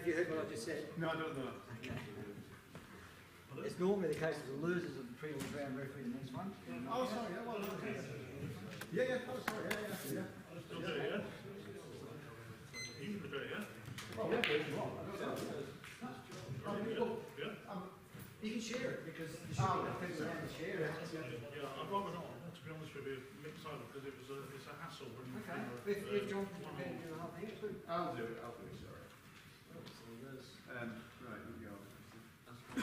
if you heard what I just said. No, I don't know. Okay. It's normally the case of the losers of the previous round referee the next one. Oh, sorry, yeah, well, okay. Yeah, oh, sorry, yeah. I'll still do it, yeah? You can do it, yeah? Oh, yeah, if you want. You can share it because you should have people around to share it. Yeah, I'd rather not, to be honest with you, mix over because it's a hassle when you. Okay, if John can prepare to do the whole thing, it's good. I'll do it, sorry. Right, here we go.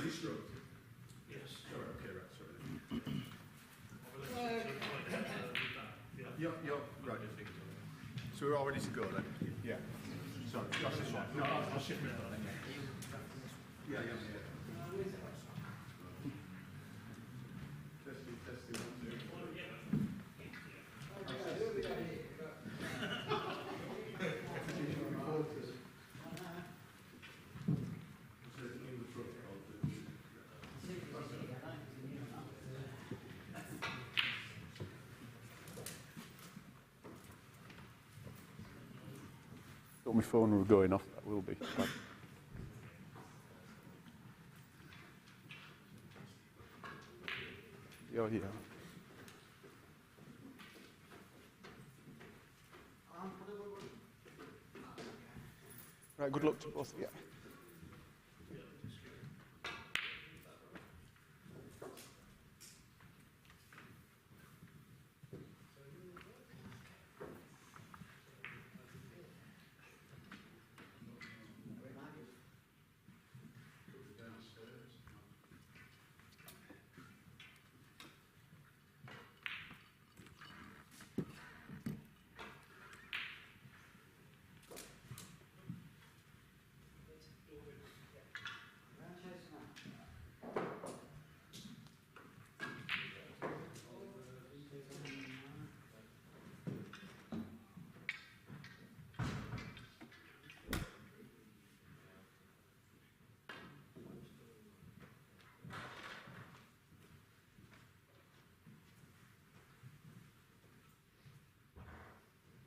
You stroked. Yes. Sorry, okay, right, sorry. Yeah. Right. So we're all ready to go then? Yeah. Sorry, that's this one. No, I'll shift it on. Yeah. Testing, 1, 2. Thought my phone were going off, that will be. Oh, yeah. Right, good luck to both of you.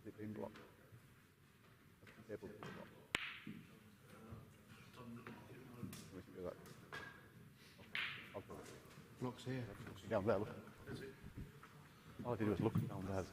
They've been blocked. The table been blocked. We can do that. I'll do it. Blocks here. Looking down there, look. All I did was look down there.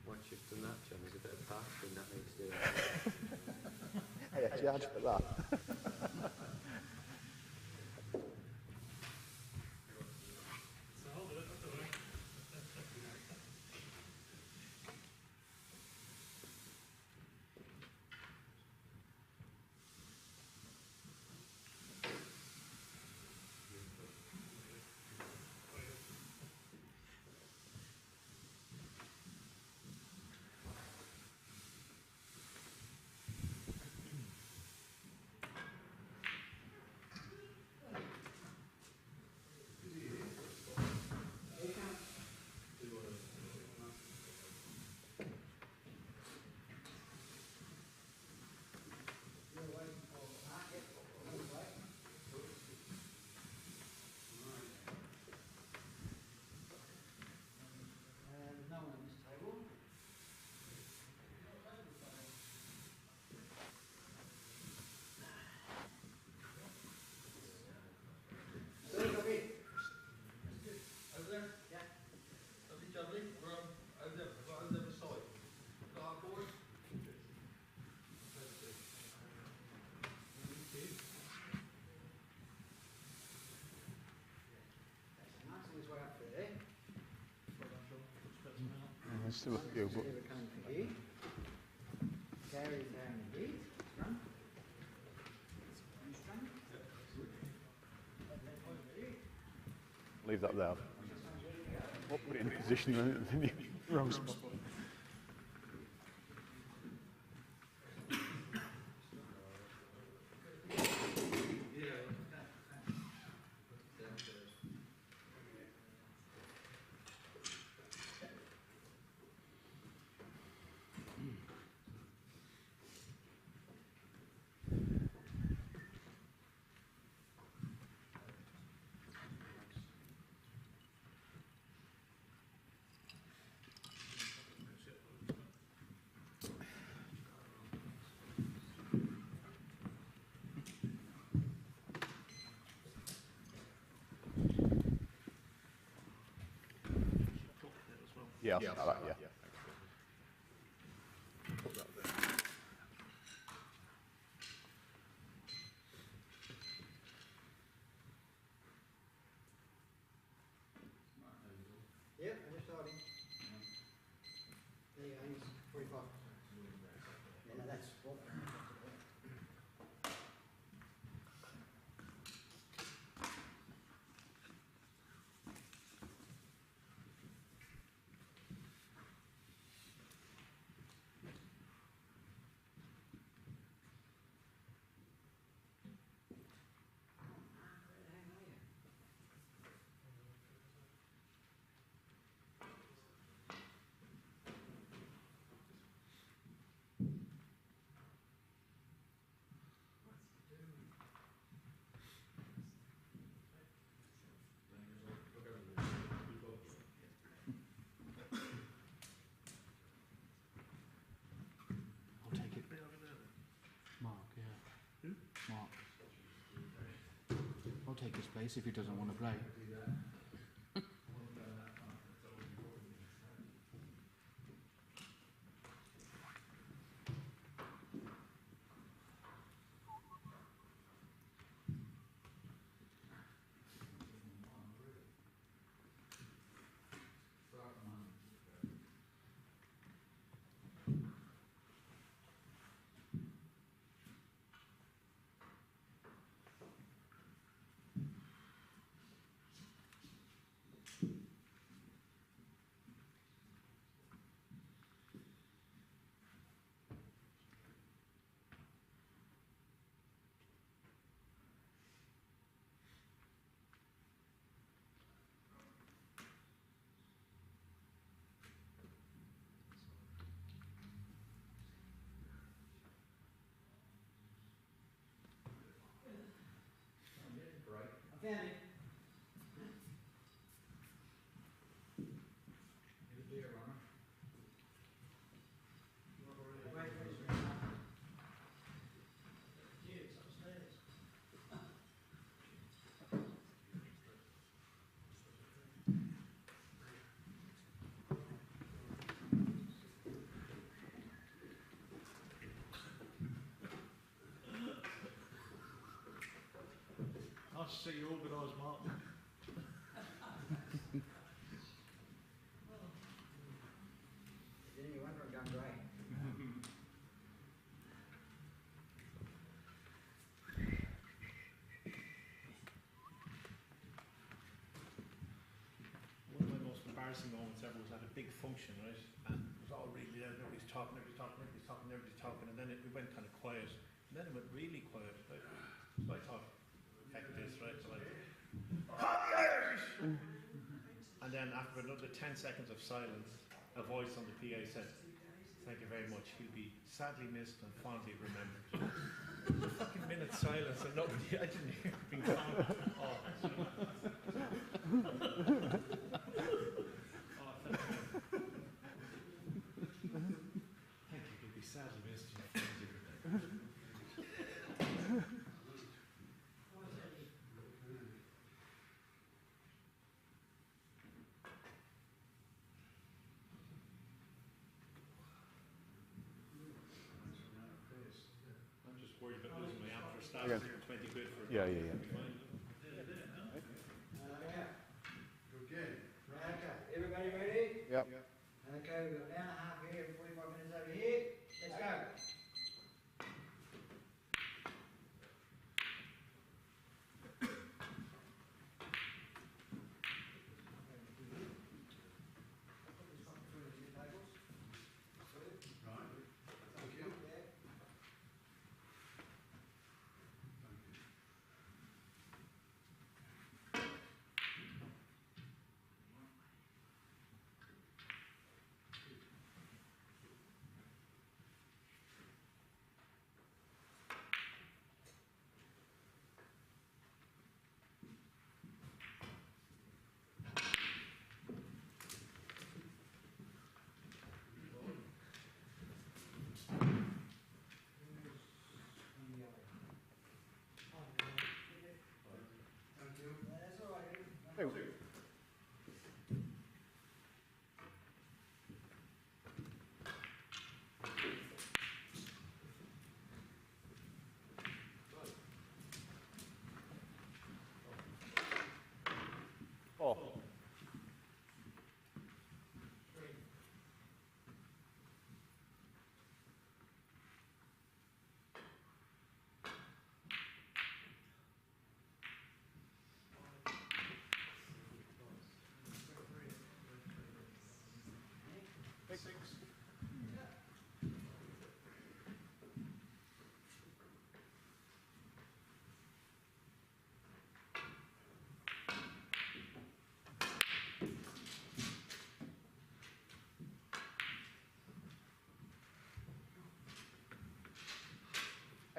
Once you've done that, John, there's a bit of plastering that needs doing. Hey, I charge for that. No one on this table. Over there? Yeah. Lovely jubbly. We're on over there. We've got over the other side. Got our board? Nice on his way up there. There's still a few, but Trevor coming from here. Gary's down here. Strong. Strong. leave that there. What put it in position in the wrong spot. Yeah, Yeah, I'll start that, yeah. Thanks. Put that there. Yep, I just started. There you go, he's 45. Yeah, no, that's what. I'll take it. Mark, yeah. Mark. I'll take his place if he doesn't want to play. I found it. Here's a beer runner. Wait for his ring. Yeah, it's upstairs. Nice to see you organised, Mark. Didn't you wonder I'm going grey? One of my most embarrassing moments ever was at a big function, right? And it was all really loud, everybody's talking, and then we went kind of quiet. And then it went really quiet, right? So I thought, heck this, right? So and then after another 10 seconds of silence, a voice on the PA said, "Thank you very much. He'll be sadly missed and fondly remembered." A fucking minute's silence and nobody, I didn't hear it being gone. Oh, thank you. He'll be sadly missed and fondly remembered. I'm just worried about losing my amateur status for 20 quid for Yeah. Okay. Everybody ready? Yep. Okay, we've got an hour and a half here and 45 minutes over here. Let's go.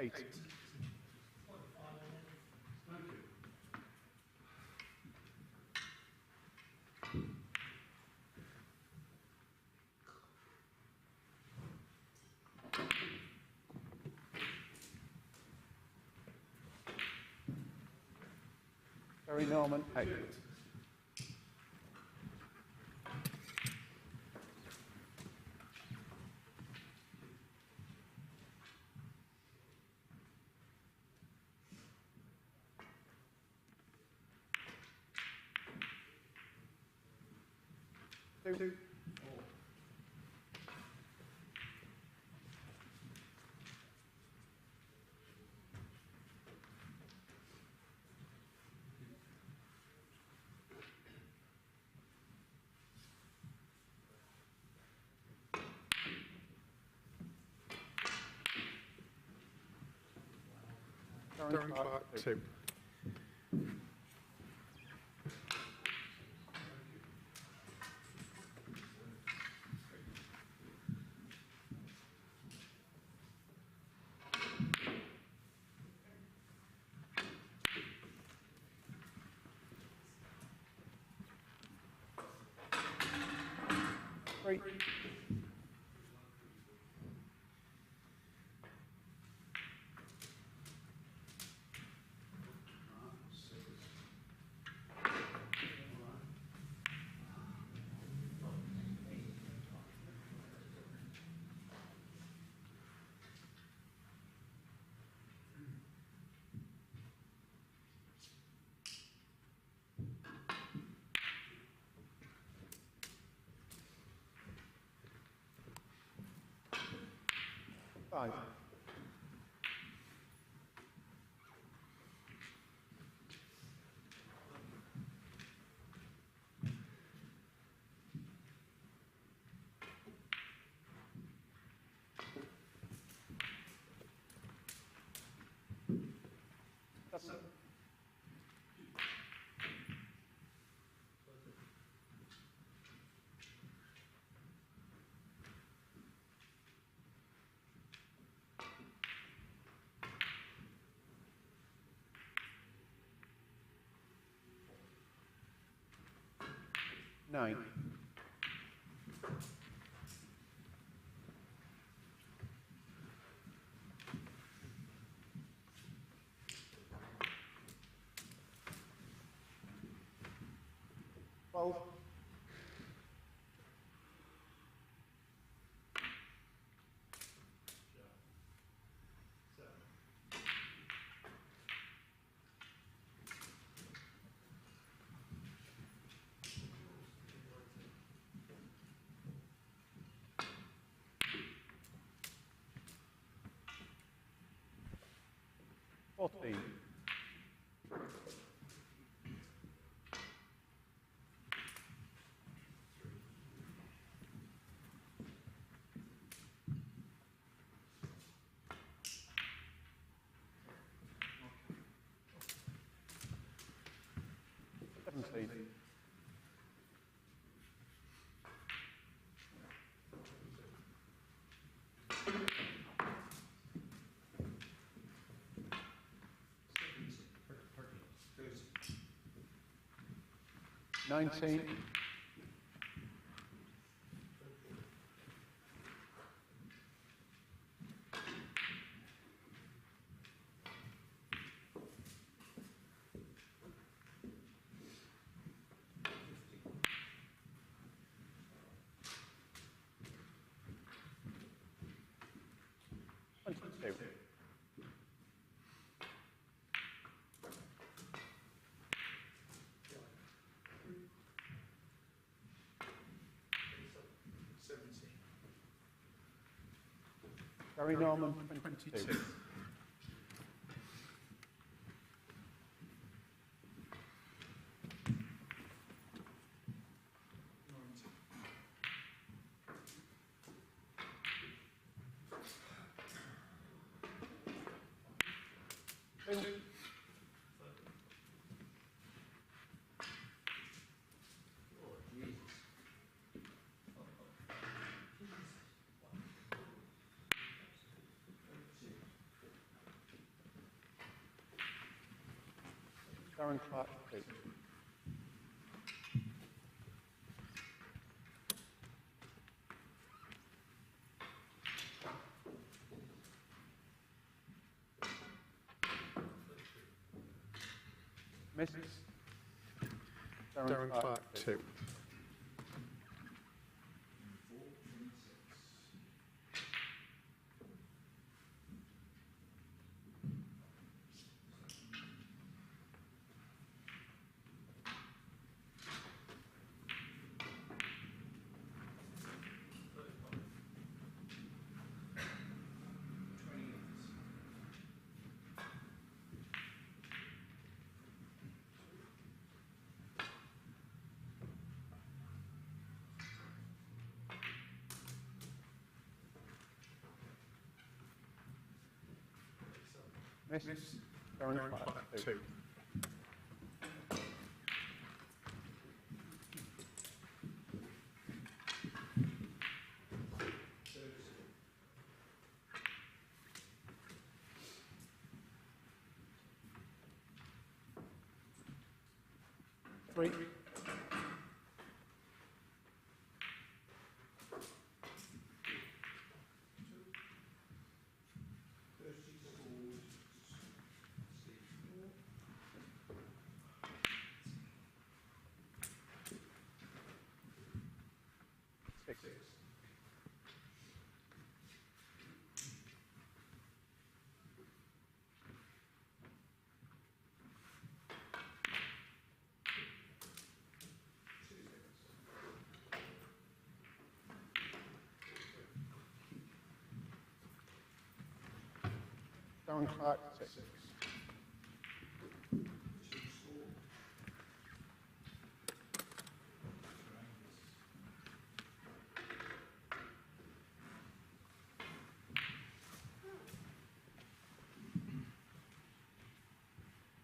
8. Gary Norman, 8. Two. Darren Clark, 2. Three. 5. 9. 12. 14. 17. 19. 22. 17. Gary Norman, 22. 22. Darren Clark 2. Misses. Darren Clark 2. Misses. Darren Clark 2. 2. Three. Six. Darren Clark 6.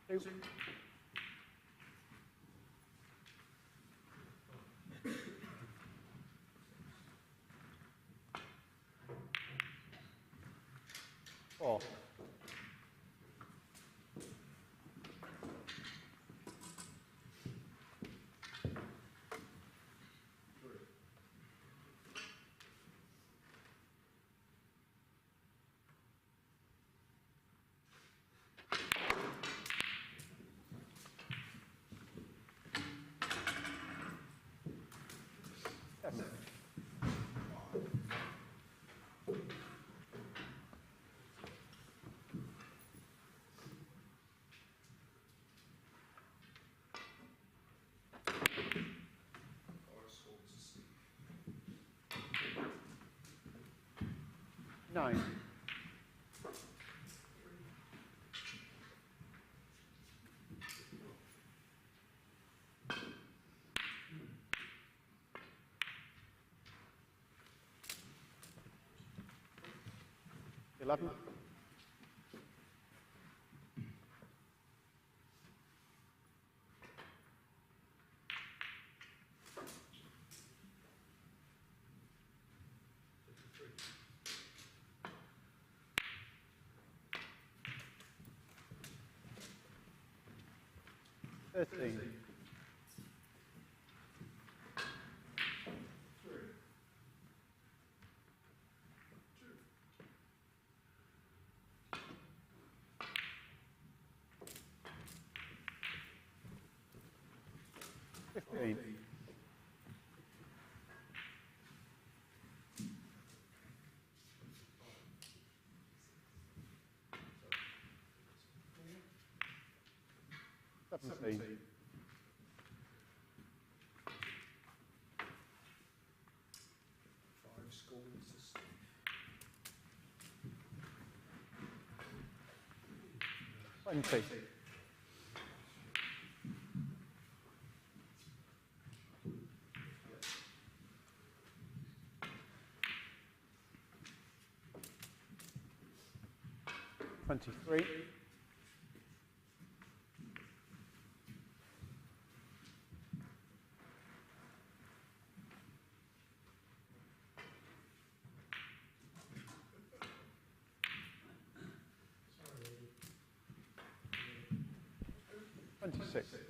Two. Four. Seven. Nine. Eleven. Thirteen. Fifteen. 17. 20. 23. 24. 26.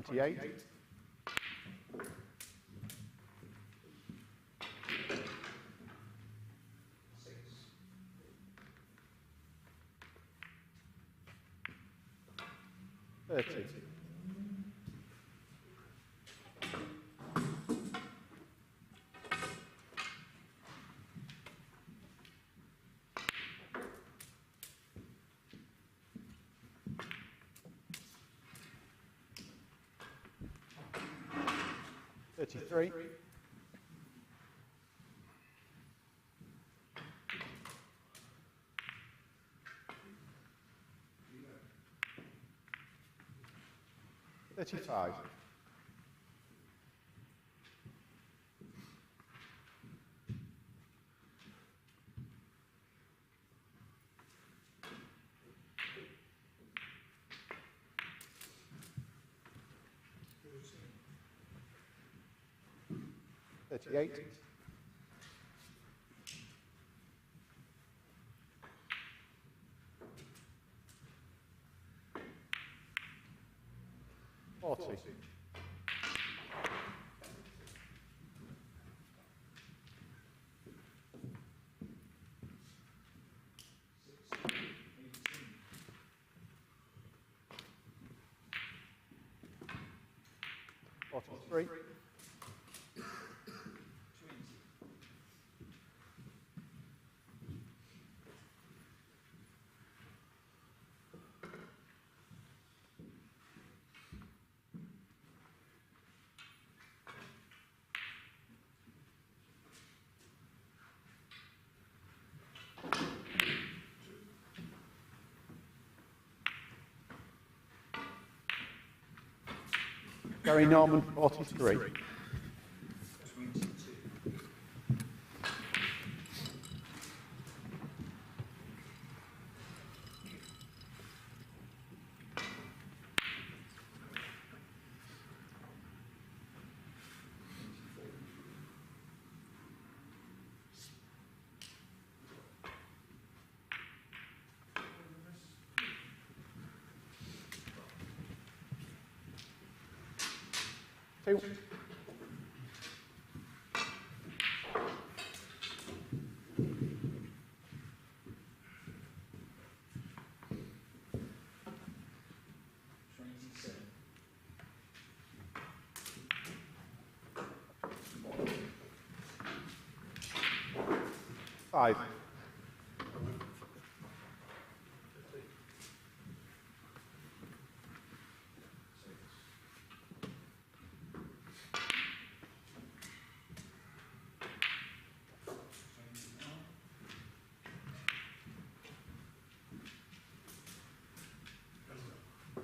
28. 30. 33. 35. 38. 40. 43. 43. 2. 5.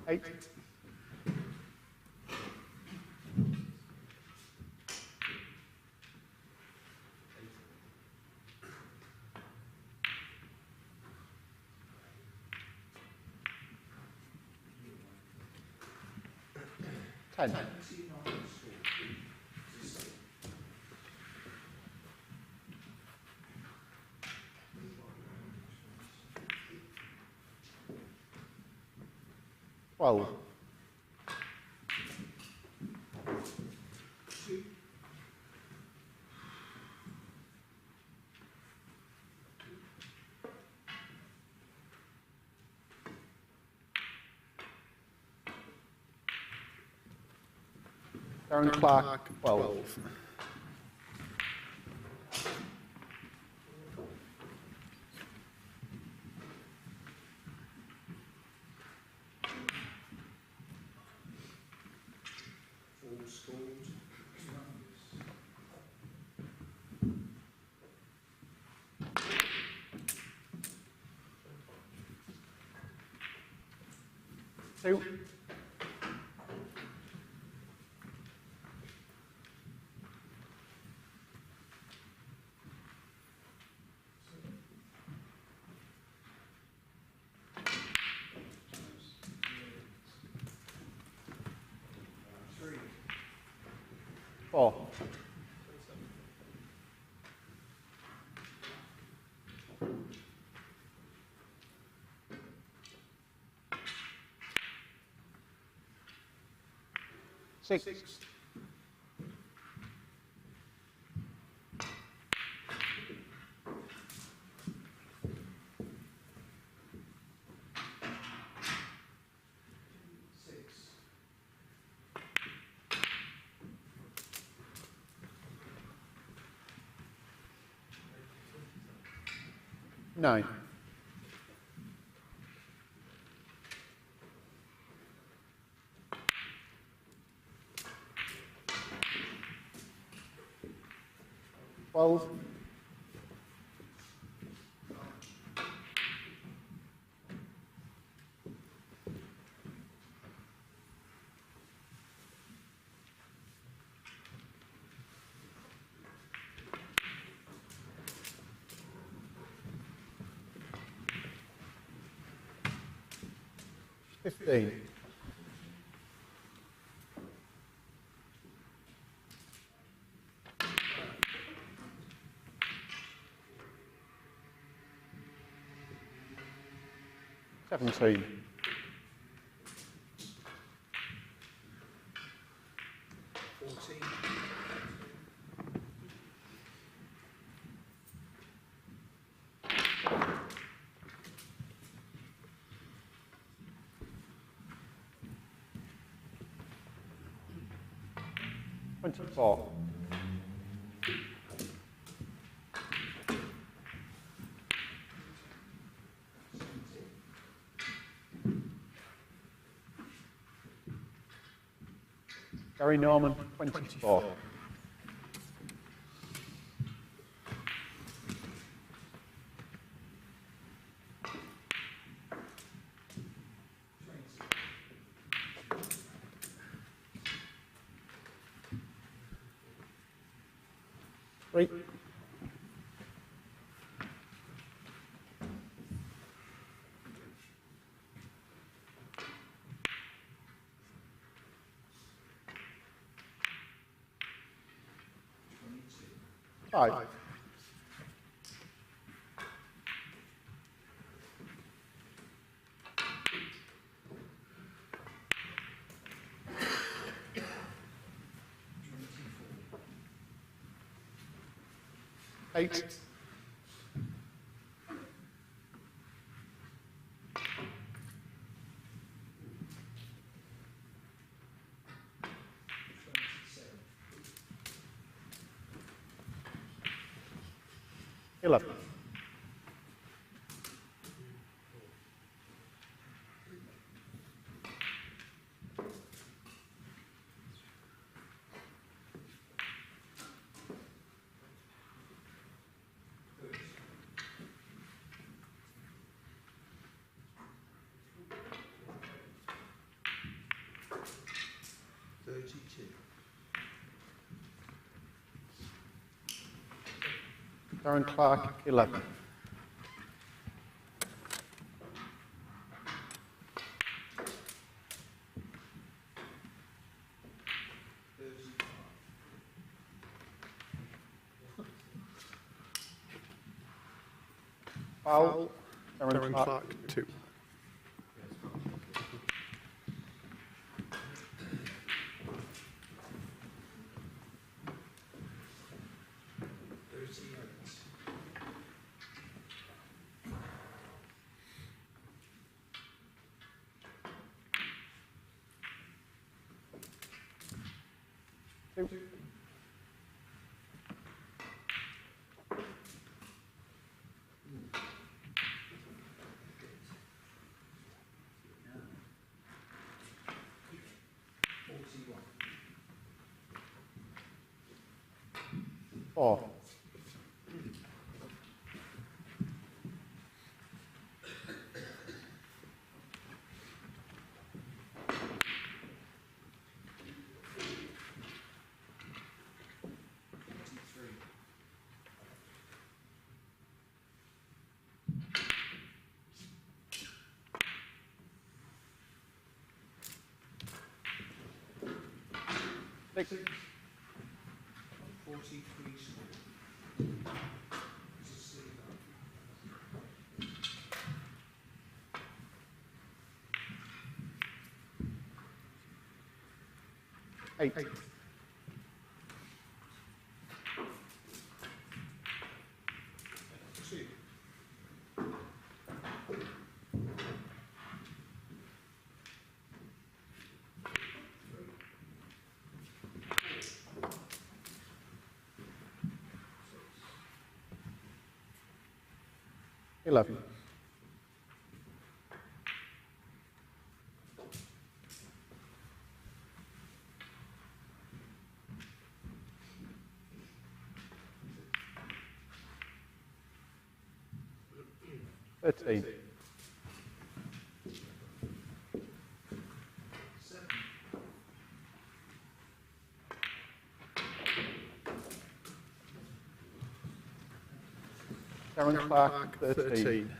8. 10. 12. 12. 2. 3. 4. Six. 9. 12. 15. 17. 24. 'Gary Norman, 24. 3. 5. 8. 11. 32. Darren Clark, 11. 35. Foul. Darren Clark, 2. 2. 4. 6. 43 score. Eight. Two. 11. 13. 7. Darren Clark, 13.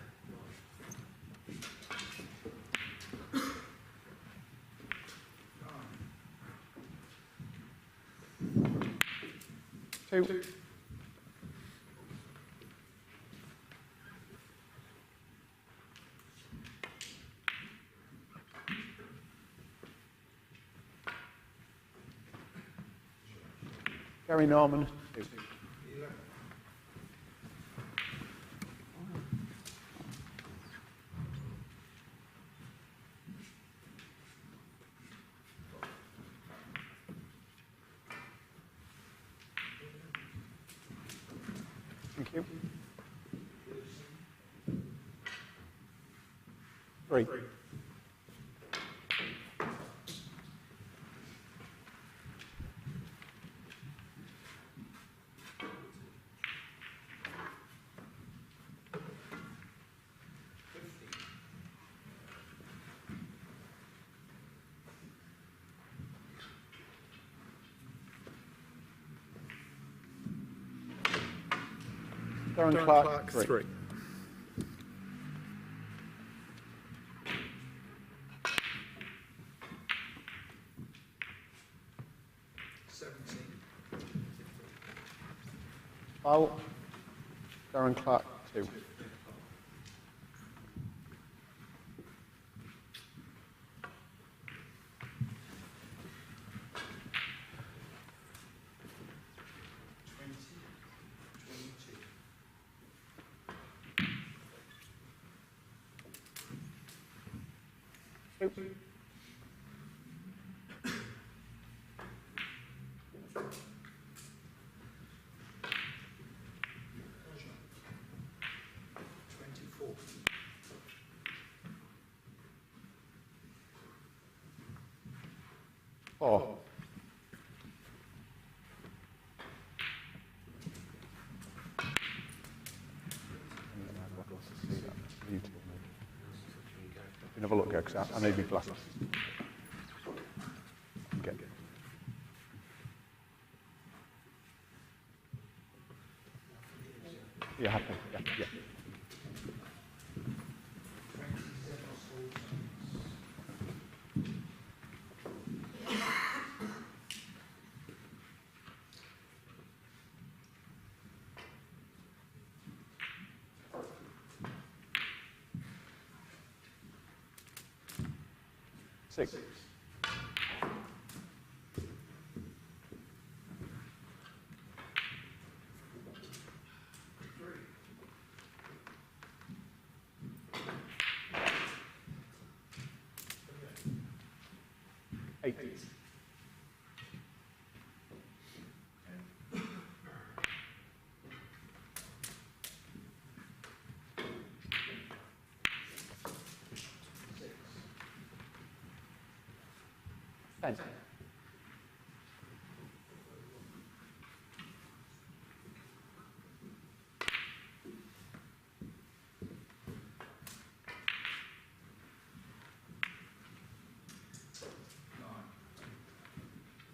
2. 'Gary Norman, 2. 11. 'Thank you. 3. 50. Darren Clark, 3. 17. Foul. Darren Clark, 2. 22. 2. 24. 4. 'Can have a look here, because I need my glasses. Okay. You happy? Yeah. 27 scores. 6. 8. 10.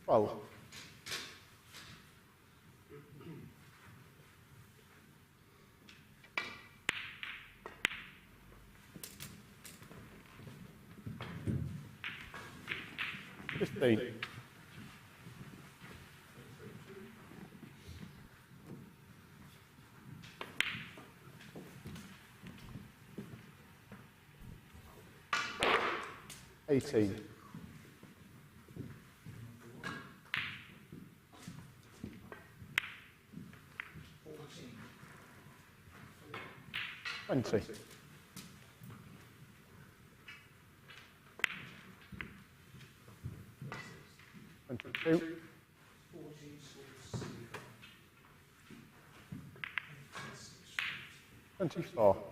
12. 15. 18. 20. 22. 24.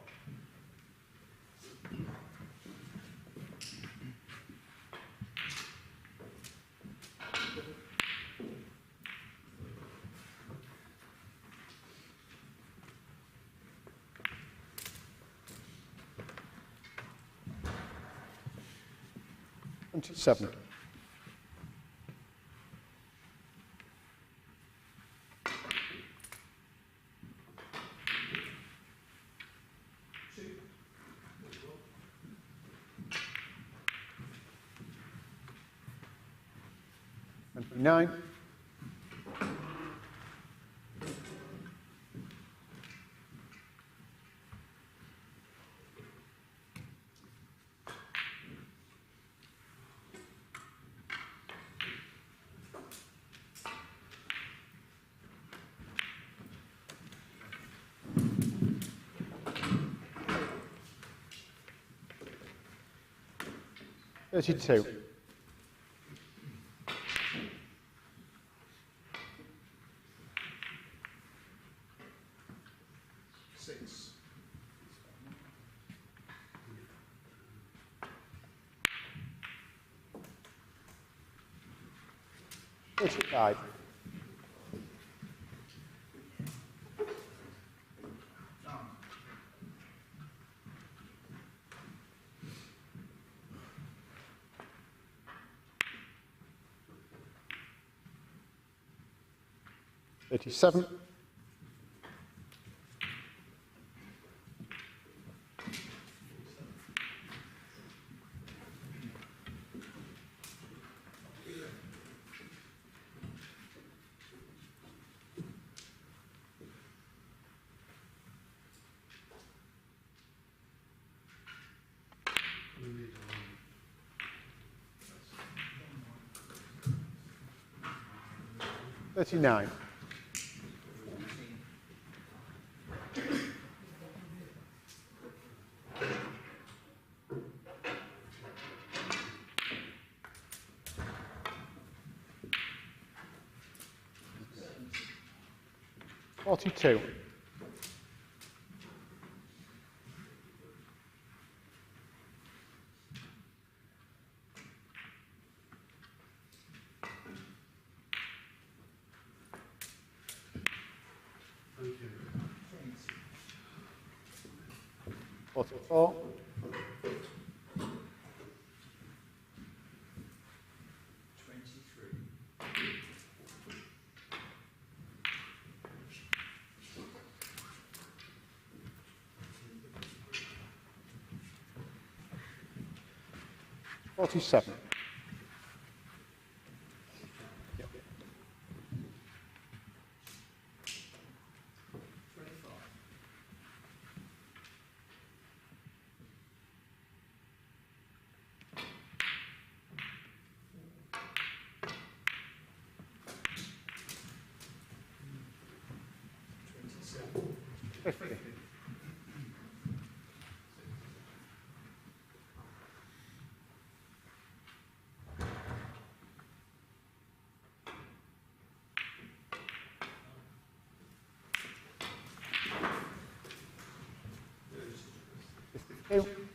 27. 29. 32. 6. 35. 37. 39. 42. 44. 47. 50. 52.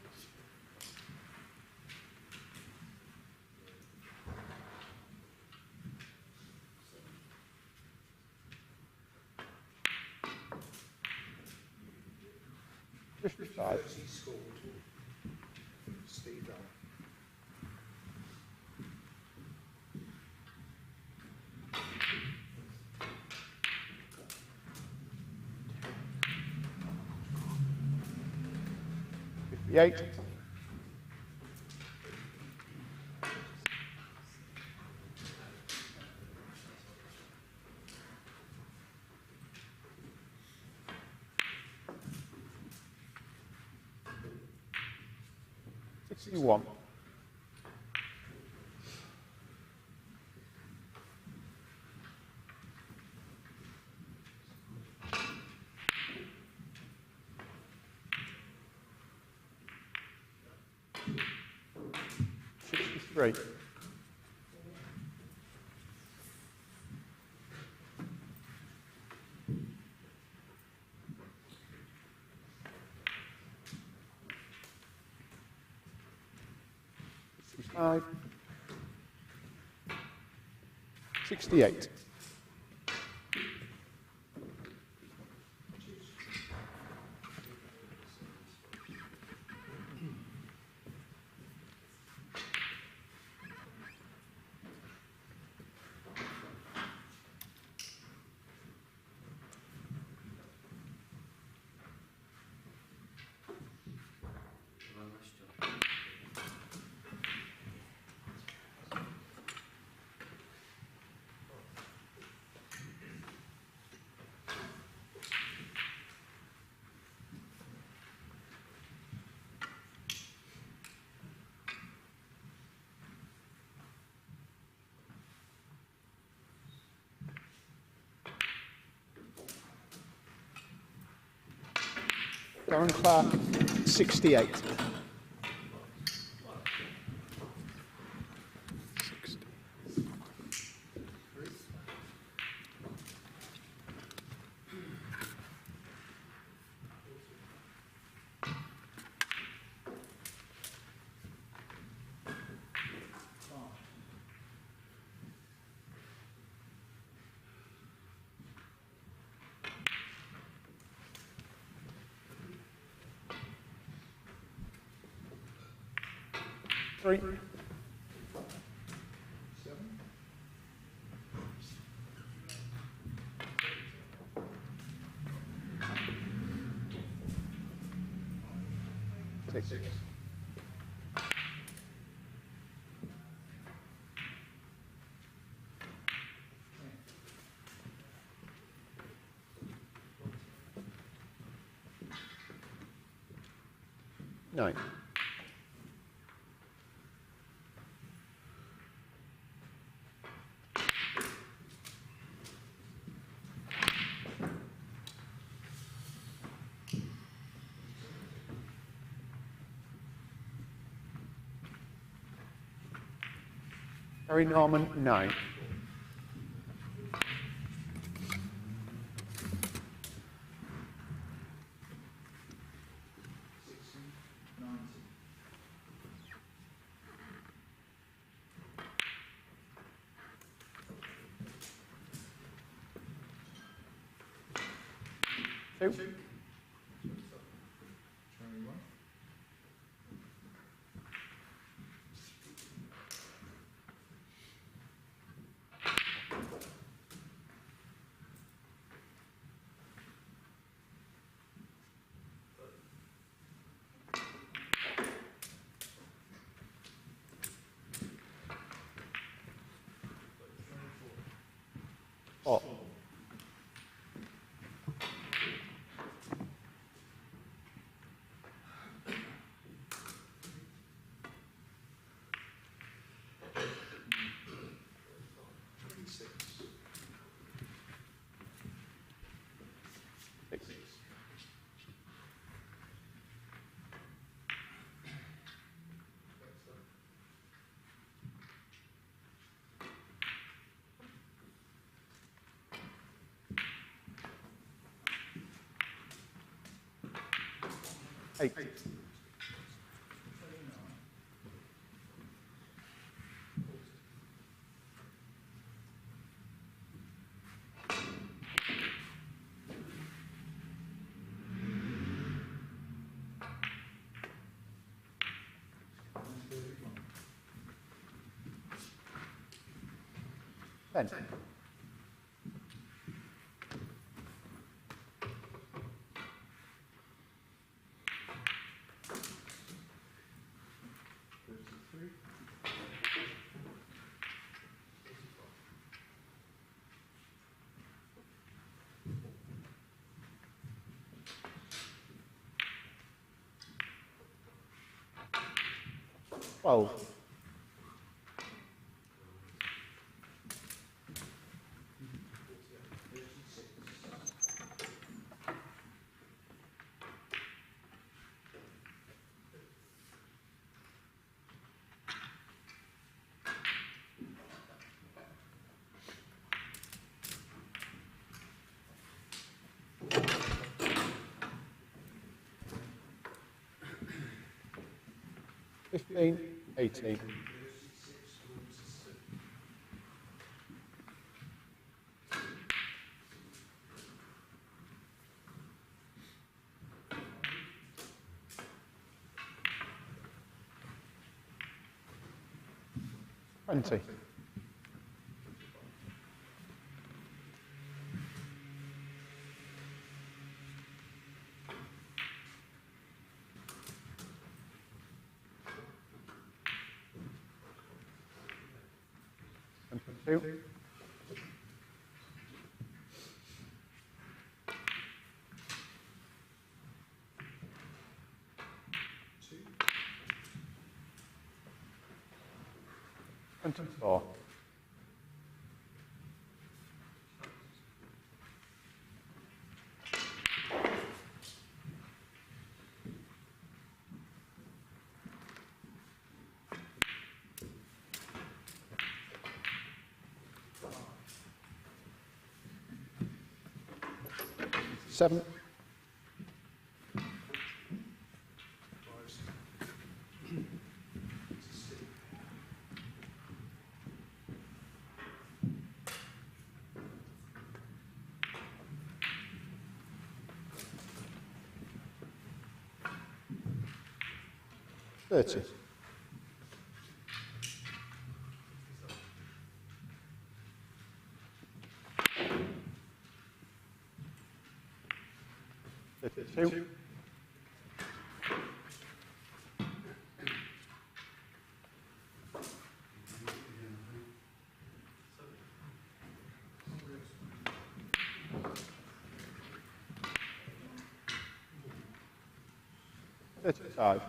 55. He scored. Steve Darren. 58. 61. 63. 65. 68. 'Darren Clark, 68. 3. 6. 9. 'Harry Norman, 9. 2. 4. 6. 8. 10. 12. 13. 15, 18. Twenty. Two. And 24. Seven. Thirty. Two. Thirty-five.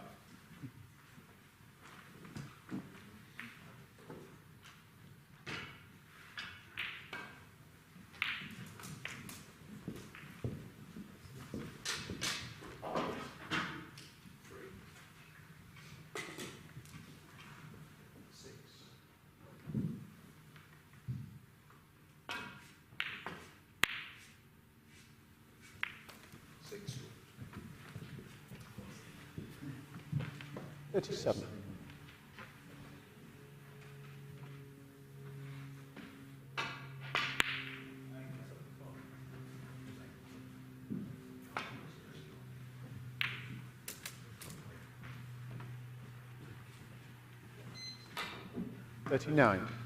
37. 39.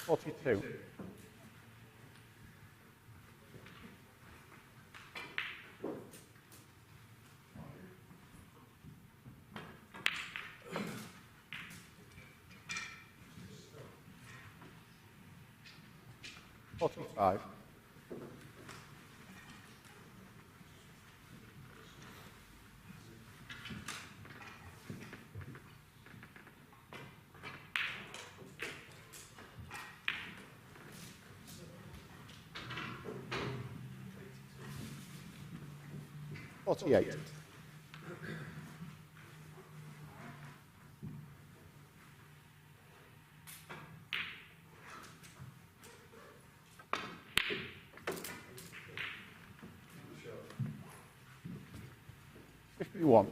42. 45. 48. 51.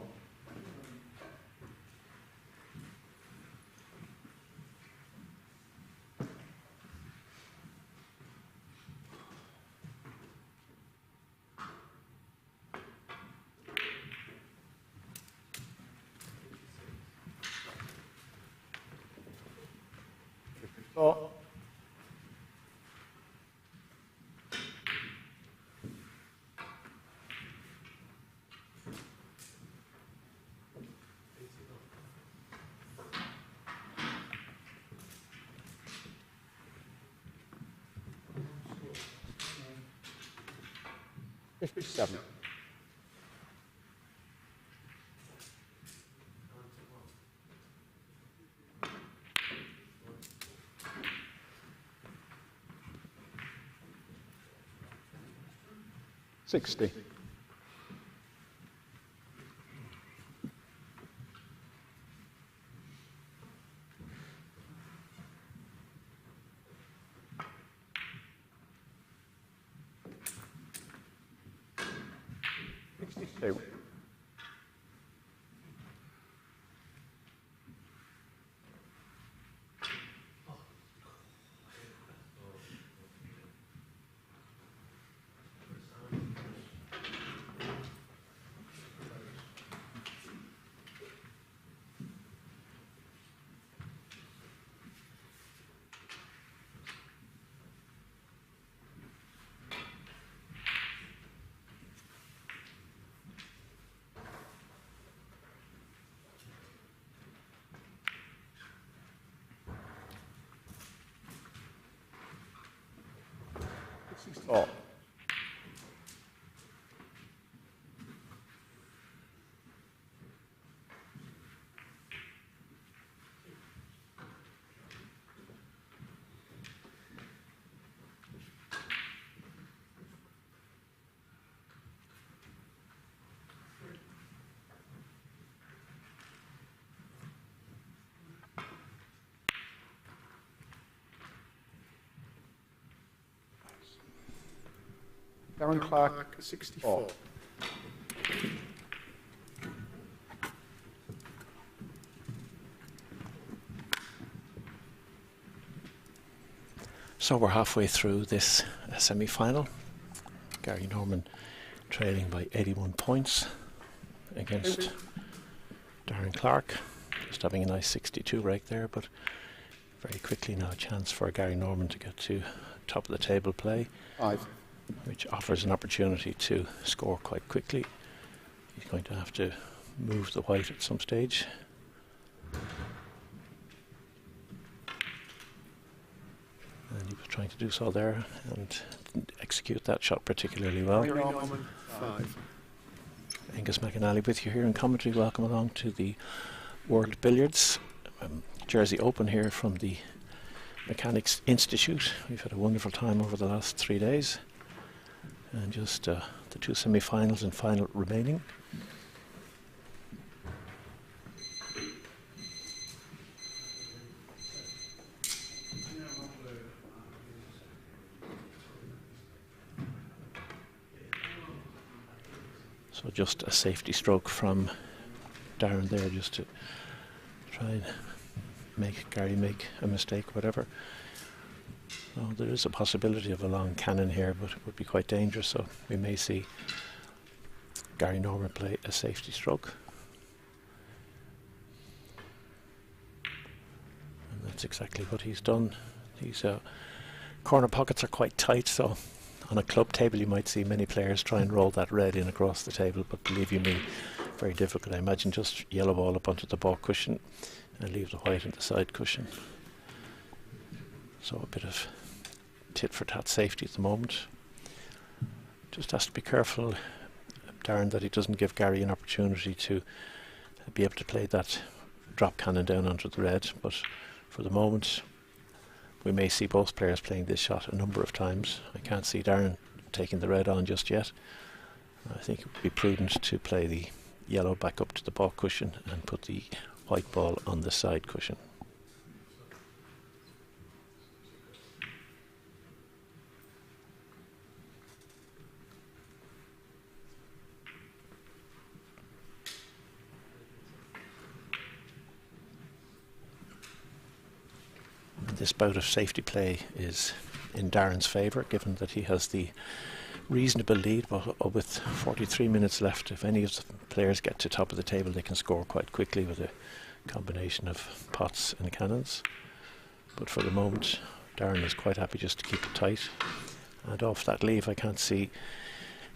54. 57. 60. 2. Oh. Darren Clark, 64. So we're halfway through this semi-final. Gary Norman trailing by 81 points against Darren Clark. Just having a nice 62 right there, but very quickly now a chance for Gary Norman to get to top of the table play. 5. Which offers an opportunity to score quite quickly. He's going to have to move the white at some stage. And he was trying to do so there and didn't execute that shot particularly well. Gary Norman, 5. Angus McAnally with you here in commentary. Welcome along to the World Billiards Jersey Open here from the Mechanics Institute. We've had a wonderful time over the last 3 days. And just the 2 semi-finals and final remaining. So just a safety stroke from Darren there, just to try and make Gary make a mistake, whatever. Well, there is a possibility of a long cannon here, but it would be quite dangerous, so we may see Gary Norman play a safety stroke. And that's exactly what he's done. These corner pockets are quite tight, so on a club table you might see many players try and roll that red in across the table, but believe you me, very difficult. I imagine just yellow ball up onto the back cushion and leave the white on the side cushion. So a bit of tit-for-tat safety at the moment. Just has to be careful, Darren, that he doesn't give Gary an opportunity to be able to play that drop cannon down onto the red, but for the moment we may see both players playing this shot a number of times. I can't see Darren taking the red on just yet. I think it would be prudent to play the yellow back up to the back cushion and put the white ball on the side cushion. This bout of safety play is in Darren's favour, given that he has the reasonable lead, but with 43 minutes left, if any of the players get to top of the table, they can score quite quickly with a combination of pots and cannons. But for the moment, Darren is quite happy just to keep it tight. And off that leave, I can't see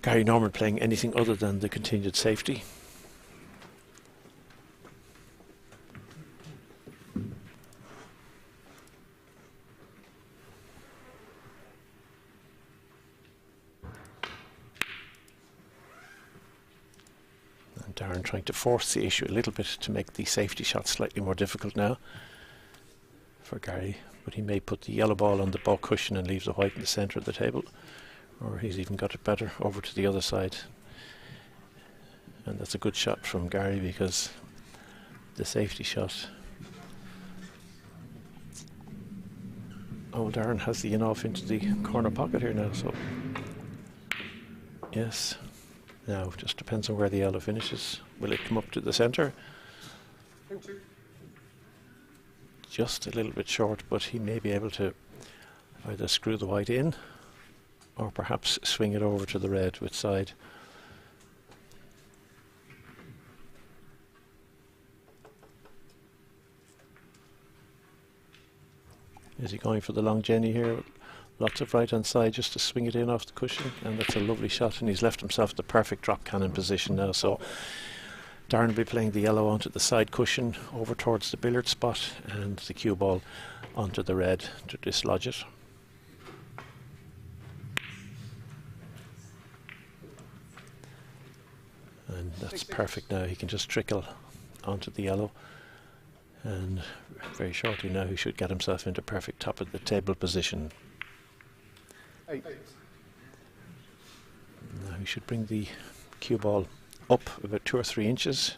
Gary Norman playing anything other than the continued safety. Darren trying to force the issue a little bit to make the safety shot slightly more difficult now for Gary, but he may put the yellow ball on the ball cushion and leave the white in the centre of the table, or he's even got it better over to the other side. And that's a good shot from Gary, because the safety shot, oh, Darren has the in off into the corner pocket here now, so yes, Now, just depends on where the yellow finishes. Will it come up to the centre? Just a little bit short, but he may be able to either screw the white in or perhaps swing it over to the red with side. Is he going for the long Jenny here? Lots of right hand side just to swing it in off the cushion, and that's a lovely shot, and he's left himself the perfect drop cannon position now. So Darren will be playing the yellow onto the side cushion over towards the billiard spot, and the cue ball onto the red to dislodge it. And that's perfect now. He can just trickle onto the yellow, and very shortly now he should get himself into perfect top of the table position. Now he should bring the cue ball up about 2 or 3 inches,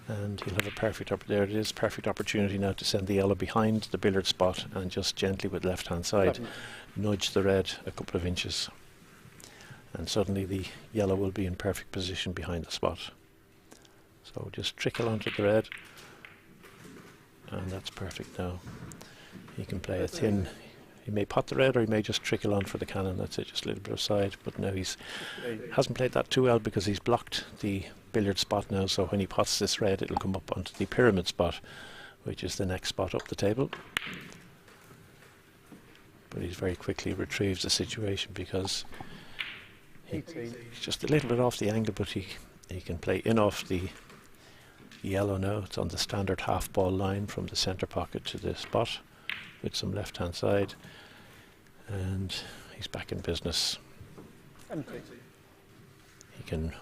and he'll have a perfect there it is, perfect opportunity now to send the yellow behind the billiard spot and just gently with left hand side nudge the red a couple of inches, and suddenly the yellow will be in perfect position behind the spot. So just trickle onto the red, and that's perfect now. He can play a thin, he may pot the red or he may just trickle on for the cannon. That's it, just a little bit of side. But now he's hasn't played that too well because he's blocked the billiard spot now, so when he pots this red it'll come up onto the pyramid spot, which is the next spot up the table. But he's very quickly retrieved the situation because he's just a little bit off the angle, but he can play in off the yellow now. It's on the standard half ball line from the centre pocket to the spot with some left hand side, and he's back in business. He can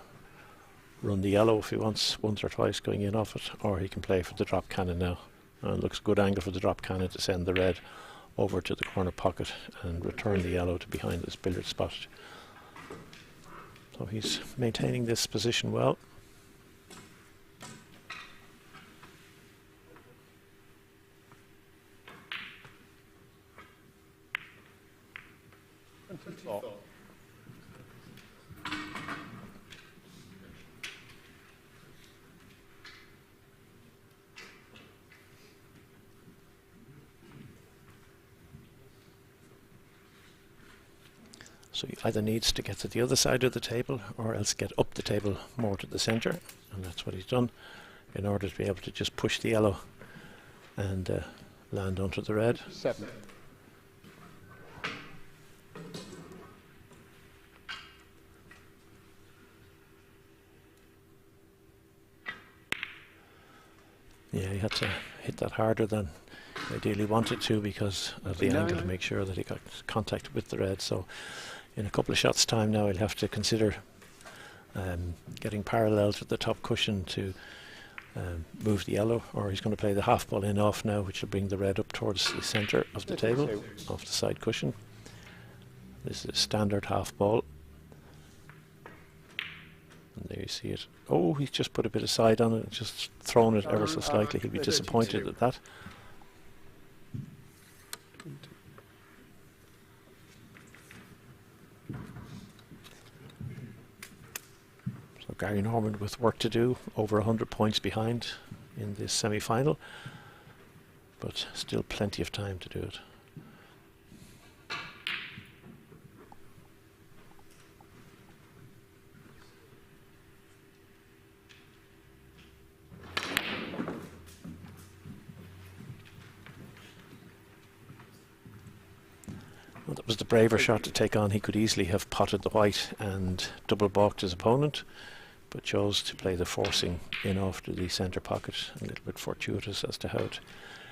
run the yellow if he wants once or twice going in off it, or he can play for the drop cannon now. And it looks a good angle for the drop cannon to send the red over to the corner pocket and return the yellow to behind this billiard spot. So he's maintaining this position well. So he either needs to get to the other side of the table or else get up the table more to the centre, and that's what he's done in order to be able to just push the yellow and land onto the red. 7. Yeah, he had to hit that harder than he ideally wanted to because of the angle, to make sure that he got contact with the red. So in a couple of shots time now he'll have to consider getting parallel to the top cushion to move the yellow, or he's going to play the half ball in off now, which will bring the red up towards the centre of the table off the side cushion. This is a standard half ball, and there you see it. Oh, he's just put a bit of side on it, just thrown it ever so slightly. He'll be disappointed at that. So Gary Norman with work to do, over 100 points behind in this semi-final, but still plenty of time to do it. Well, that was the braver shot to take on. He could easily have potted the white and double balked his opponent, but chose to play the forcing in off to the centre pocket. A little bit fortuitous as to how it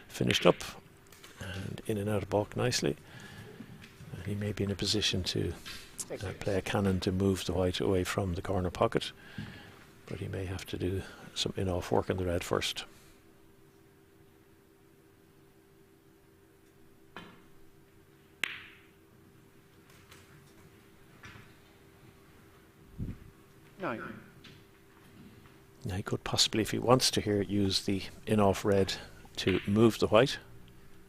finished up, and in and out of balk nicely. He may be in a position to play a cannon to move the white away from the corner pocket, but he may have to do some in off work on the red first. Now he could possibly, if he wants to here, use the in-off red to move the white.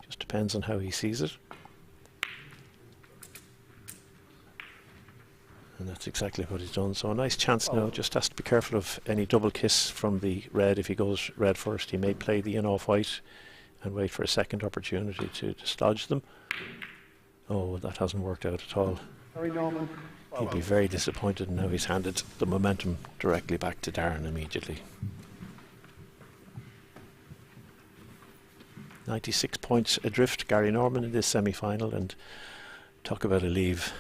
Just depends on how he sees it. And that's exactly what he's done. So a nice chance now. Just has to be careful of any double kiss from the red. If he goes red first, he may play the in off white and wait for a second opportunity to dislodge them. Oh, that hasn't worked out at all. Very Norman. He'd be very disappointed, and now he's handed the momentum directly back to Darren immediately. 96 points adrift, Gary Norman in this semi-final, and talk about a leave.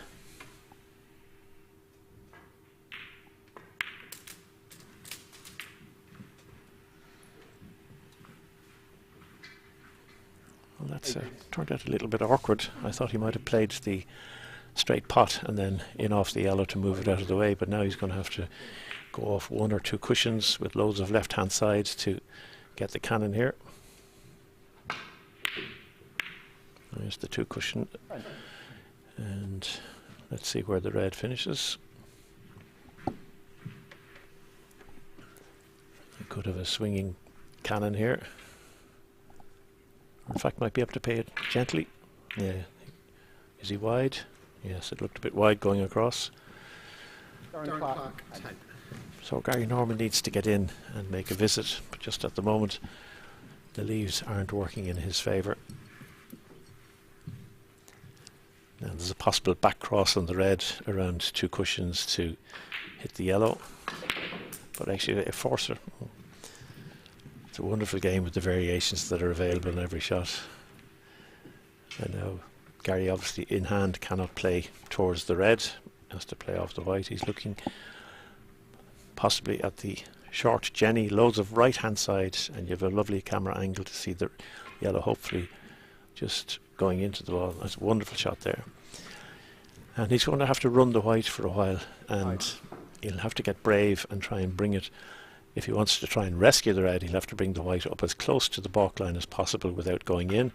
Well, that's turned out a little bit awkward. I thought he might have played the straight pot and then in off the yellow to move it out of the way, but now he's going to have to go off one or two cushions with loads of left hand side to get the cannon here. There's the two cushion, and let's see where the red finishes. You could have a swinging cannon here. In fact, might be able to play it gently. Yeah. Is he wide? Yes, it looked a bit wide going across. Darren Clark. So Gary Norman needs to get in and make a visit, but just at the moment the leaves aren't working in his favour. Now there's a possible back cross on the red around two cushions to hit the yellow, but actually a forcer. It's a wonderful game with the variations that are available in every shot. And now Gary, obviously in hand, cannot play towards the red, has to play off the white. He's looking possibly at the short Jenny, loads of right hand side, and you have a lovely camera angle to see the yellow hopefully just going into the ball. That's a wonderful shot there. And he's going to have to run the white for a while, and he'll have to get brave and try and bring it. If he wants to try and rescue the red, he'll have to bring the white up as close to the balk line as possible without going in,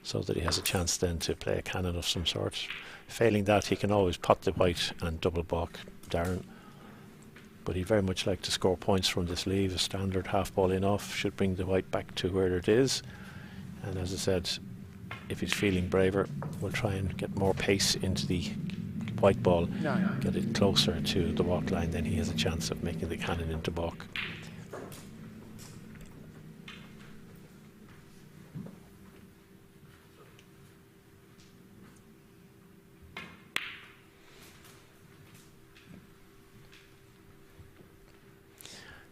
so that he has a chance then to play a cannon of some sort. Failing that, he can always pot the white and double balk Darren. But he'd very much like to score points from this leave. A standard half ball in off should bring the white back to where it is. And as I said, if he's feeling braver, we'll try and get more pace into the white ball, get it closer to the balk line, then he has a chance of making the cannon into balk.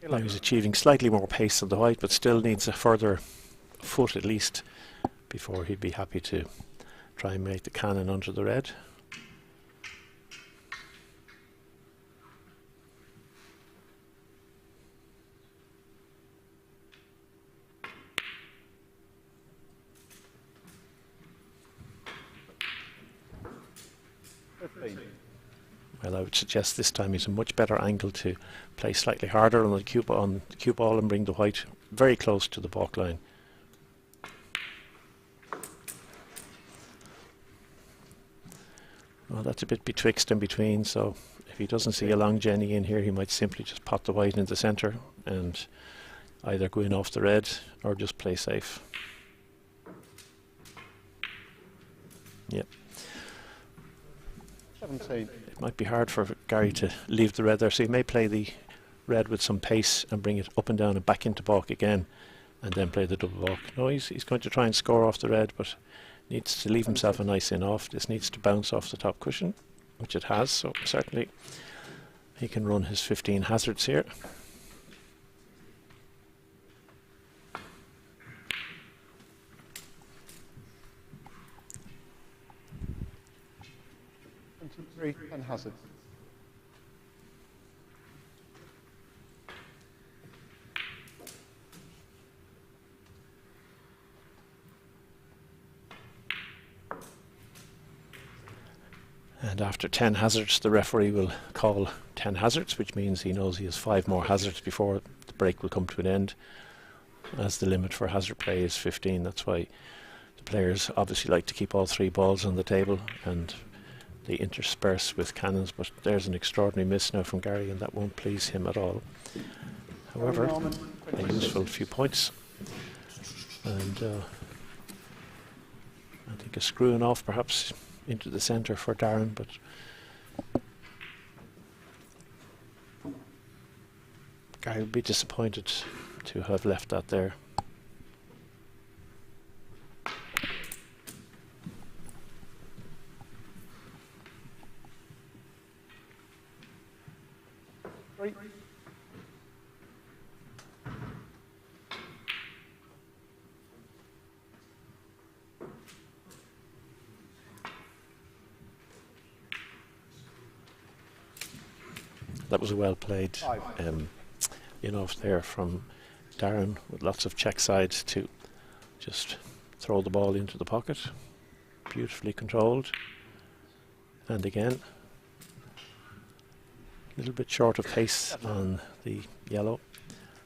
Now he's achieving slightly more pace than the white, but still needs a further foot at least before he'd be happy to try and make the cannon onto the red. Well, I would suggest this time he's a much better angle to play slightly harder on the cue ball and bring the white very close to the balk line. Well, that's a bit betwixt and between, so if he doesn't see a long Jenny in here, he might simply just pot the white in the centre and either go in off the red or just play safe. Yep. 17. It might be hard for Gary to leave the red there, so he may play the red with some pace and bring it up and down and back into balk again, and then play the double balk. No, he's going to try and score off the red, but needs to leave himself a nice in off. This needs to bounce off the top cushion, which it has, so certainly he can run his 15 hazards here. And hazard. And after 10 hazards, the referee will call 10 hazards, which means he knows he has 5 more hazards before the break will come to an end, as the limit for hazard play is 15. That's why the players obviously like to keep all 3 balls on the table, and they intersperse with cannons, but there's an extraordinary miss now from Gary, and that won't please him at all. However, a useful few points, and I think a screwing off perhaps into the centre for Darren, but Gary would be disappointed to have left that there. Three. That was a well played Five. enough there from Darren, with lots of check sides to just throw the ball into the pocket. Beautifully controlled. And again, a little bit short of pace on the yellow.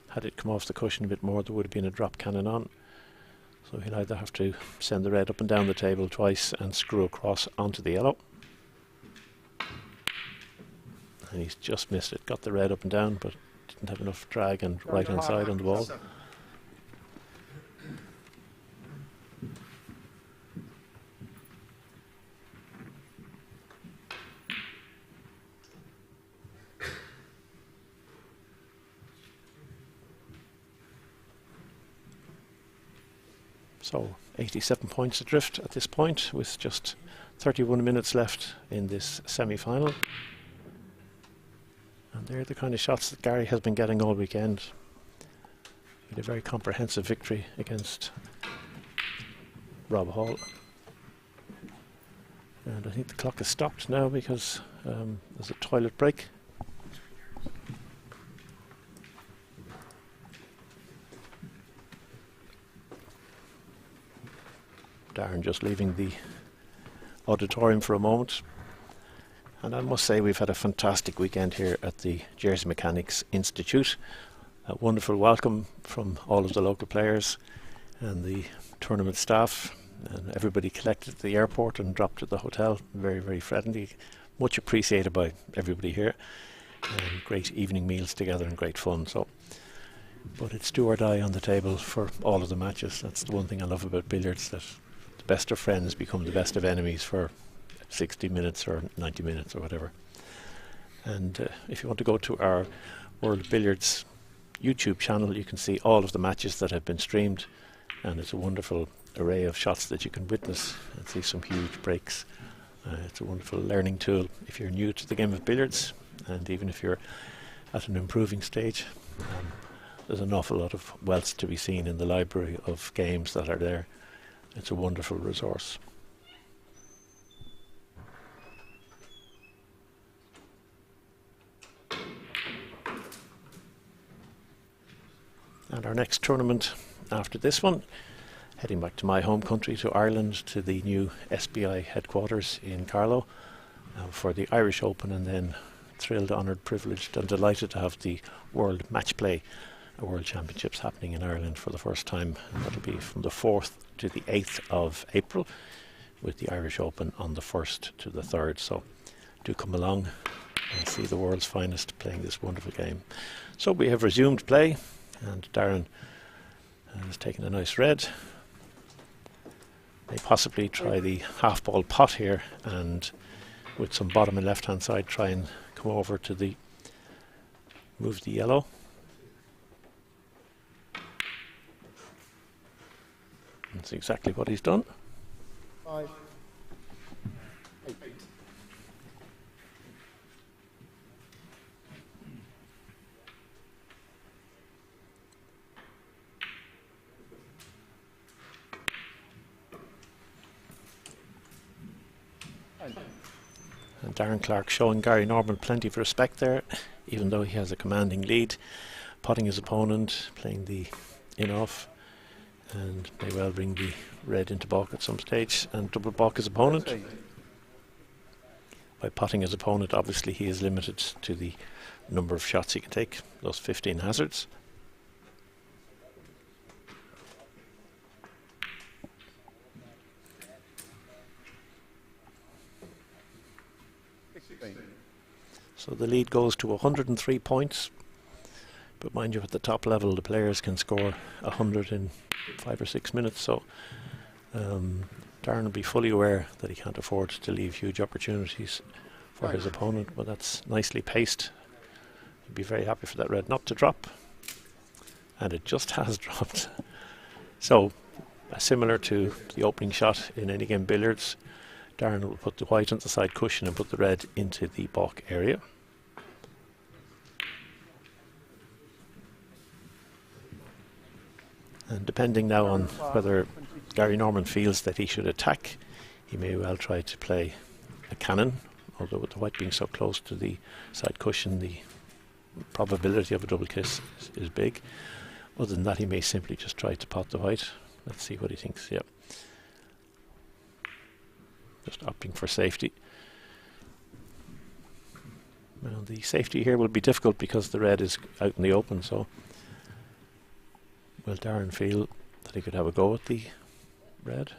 Had it come off the cushion a bit more, there would have been a drop cannon on. So he'll either have to send the red up and down the table twice and screw across onto the yellow. And he's just missed it. Got the red up and down, but didn't have enough drag and right hand side on the ball. So 87 points adrift at this point, with just 31 minutes left in this semi-final. And they're the kind of shots that Gary has been getting all weekend. With a very comprehensive victory against Rob Hall. And I think the clock has stopped now because there's a toilet break. Darren just leaving the auditorium for a moment. And I must say we've had a fantastic weekend here at the Jersey Mechanics Institute. A wonderful welcome from all of the local players and the tournament staff, and everybody collected at the airport and dropped at the hotel. Very, very friendly. Much appreciated by everybody here. And great evening meals together and great fun. So, but it's do or die on the table for all of the matches. That's the one thing I love about billiards, that the best of friends become the best of enemies for 60 minutes or 90 minutes or whatever. And if you want to go to our World Billiards YouTube channel, you can see all of the matches that have been streamed, and it's a wonderful array of shots that you can witness and see some huge breaks. It's a wonderful learning tool if you're new to the game of billiards, and even if you're at an improving stage. There's an awful lot of wealth to be seen in the library of games that are there. It's a wonderful resource. And our next tournament after this one, heading back to my home country, to Ireland, to the new SBI headquarters in Carlow for the Irish Open, and then thrilled, honoured, privileged and delighted to have the World Match Play World Championships happening in Ireland for the first time. And that'll be from the 4th to the 8th of April, with the Irish Open on the 1st to the 3rd. So do come along and see the world's finest playing this wonderful game. So we have resumed play, and Darren has taken a nice red. May possibly try the half ball pot here, and with some bottom and left hand side try and come over to the move the yellow. That's exactly what he's done. 5. 8. And Darren Clark showing Gary Norman plenty of respect there, even though he has a commanding lead, potting his opponent, playing the in-off, and may well bring the red into balk at some stage and double balk his opponent. By potting his opponent, obviously he is limited to the number of shots he can take, those 15 hazards. So the lead goes to 103 points, but mind you, at the top level the players can score 100 in 5 or 6 minutes, so Darren will be fully aware that he can't afford to leave huge opportunities for his opponent, but that's nicely paced He'd be very happy for that red not to drop. And it just has dropped. So, similar to the opening shot in any game billiards, Darren will put the white on the side cushion and put the red into the baulk area. And depending now on whether Gary Norman feels that he should attack, he may well try to play a cannon, although with the white being so close to the side cushion, the probability of a double kiss is big. Other than that, he may simply just try to pot the white. Let's see what he thinks. Yep. Just opting for safety. Well, the safety here will be difficult because the red is out in the open, so will Darren feel that he could have a go at the red?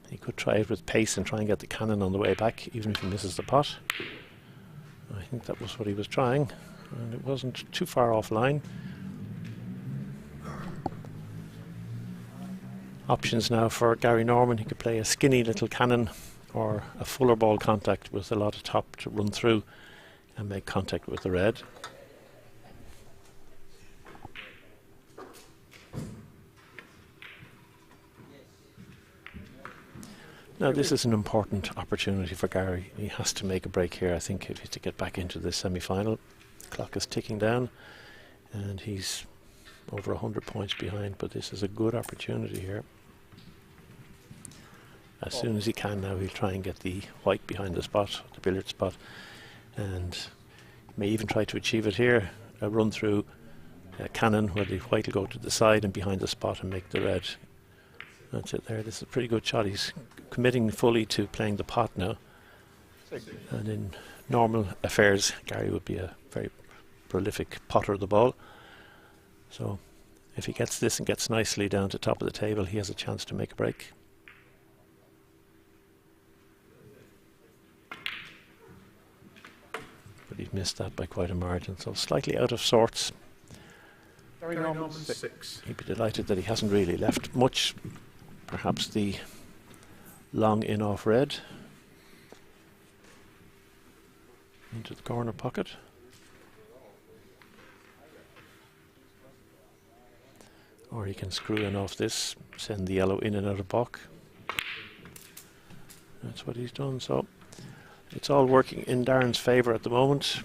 He could try it with pace and try and get the cannon on the way back, even if he misses the pot. I think that was what he was trying, and it wasn't too far offline. Options now for Gary Norman. He could play a skinny little cannon or a fuller ball contact with a lot of top to run through and make contact with the red. Now this is an important opportunity for Gary. He has to make a break here, I think, if he's to get back into the semi-final. The clock is ticking down and he's over 100 points behind, but this is a good opportunity here. As soon as he can now, he'll try and get the white behind the spot, the billiard spot, and may even try to achieve it here. A run through a cannon where the white will go to the side and behind the spot and make the red. That's it there. This is a pretty good shot. He's committing fully to playing the pot now. And in normal affairs, Gary would be a very prolific potter of the ball. So if he gets this and gets nicely down to top of the table, he has a chance to make a break. But he's missed that by quite a margin, so slightly out of sorts. Gary Norman 6. He'd be delighted that he hasn't really left much. Perhaps the long in off red into the corner pocket. Or he can screw in off this, send the yellow in and out of baulk. That's what he's done, so it's all working in Darren's favour at the moment.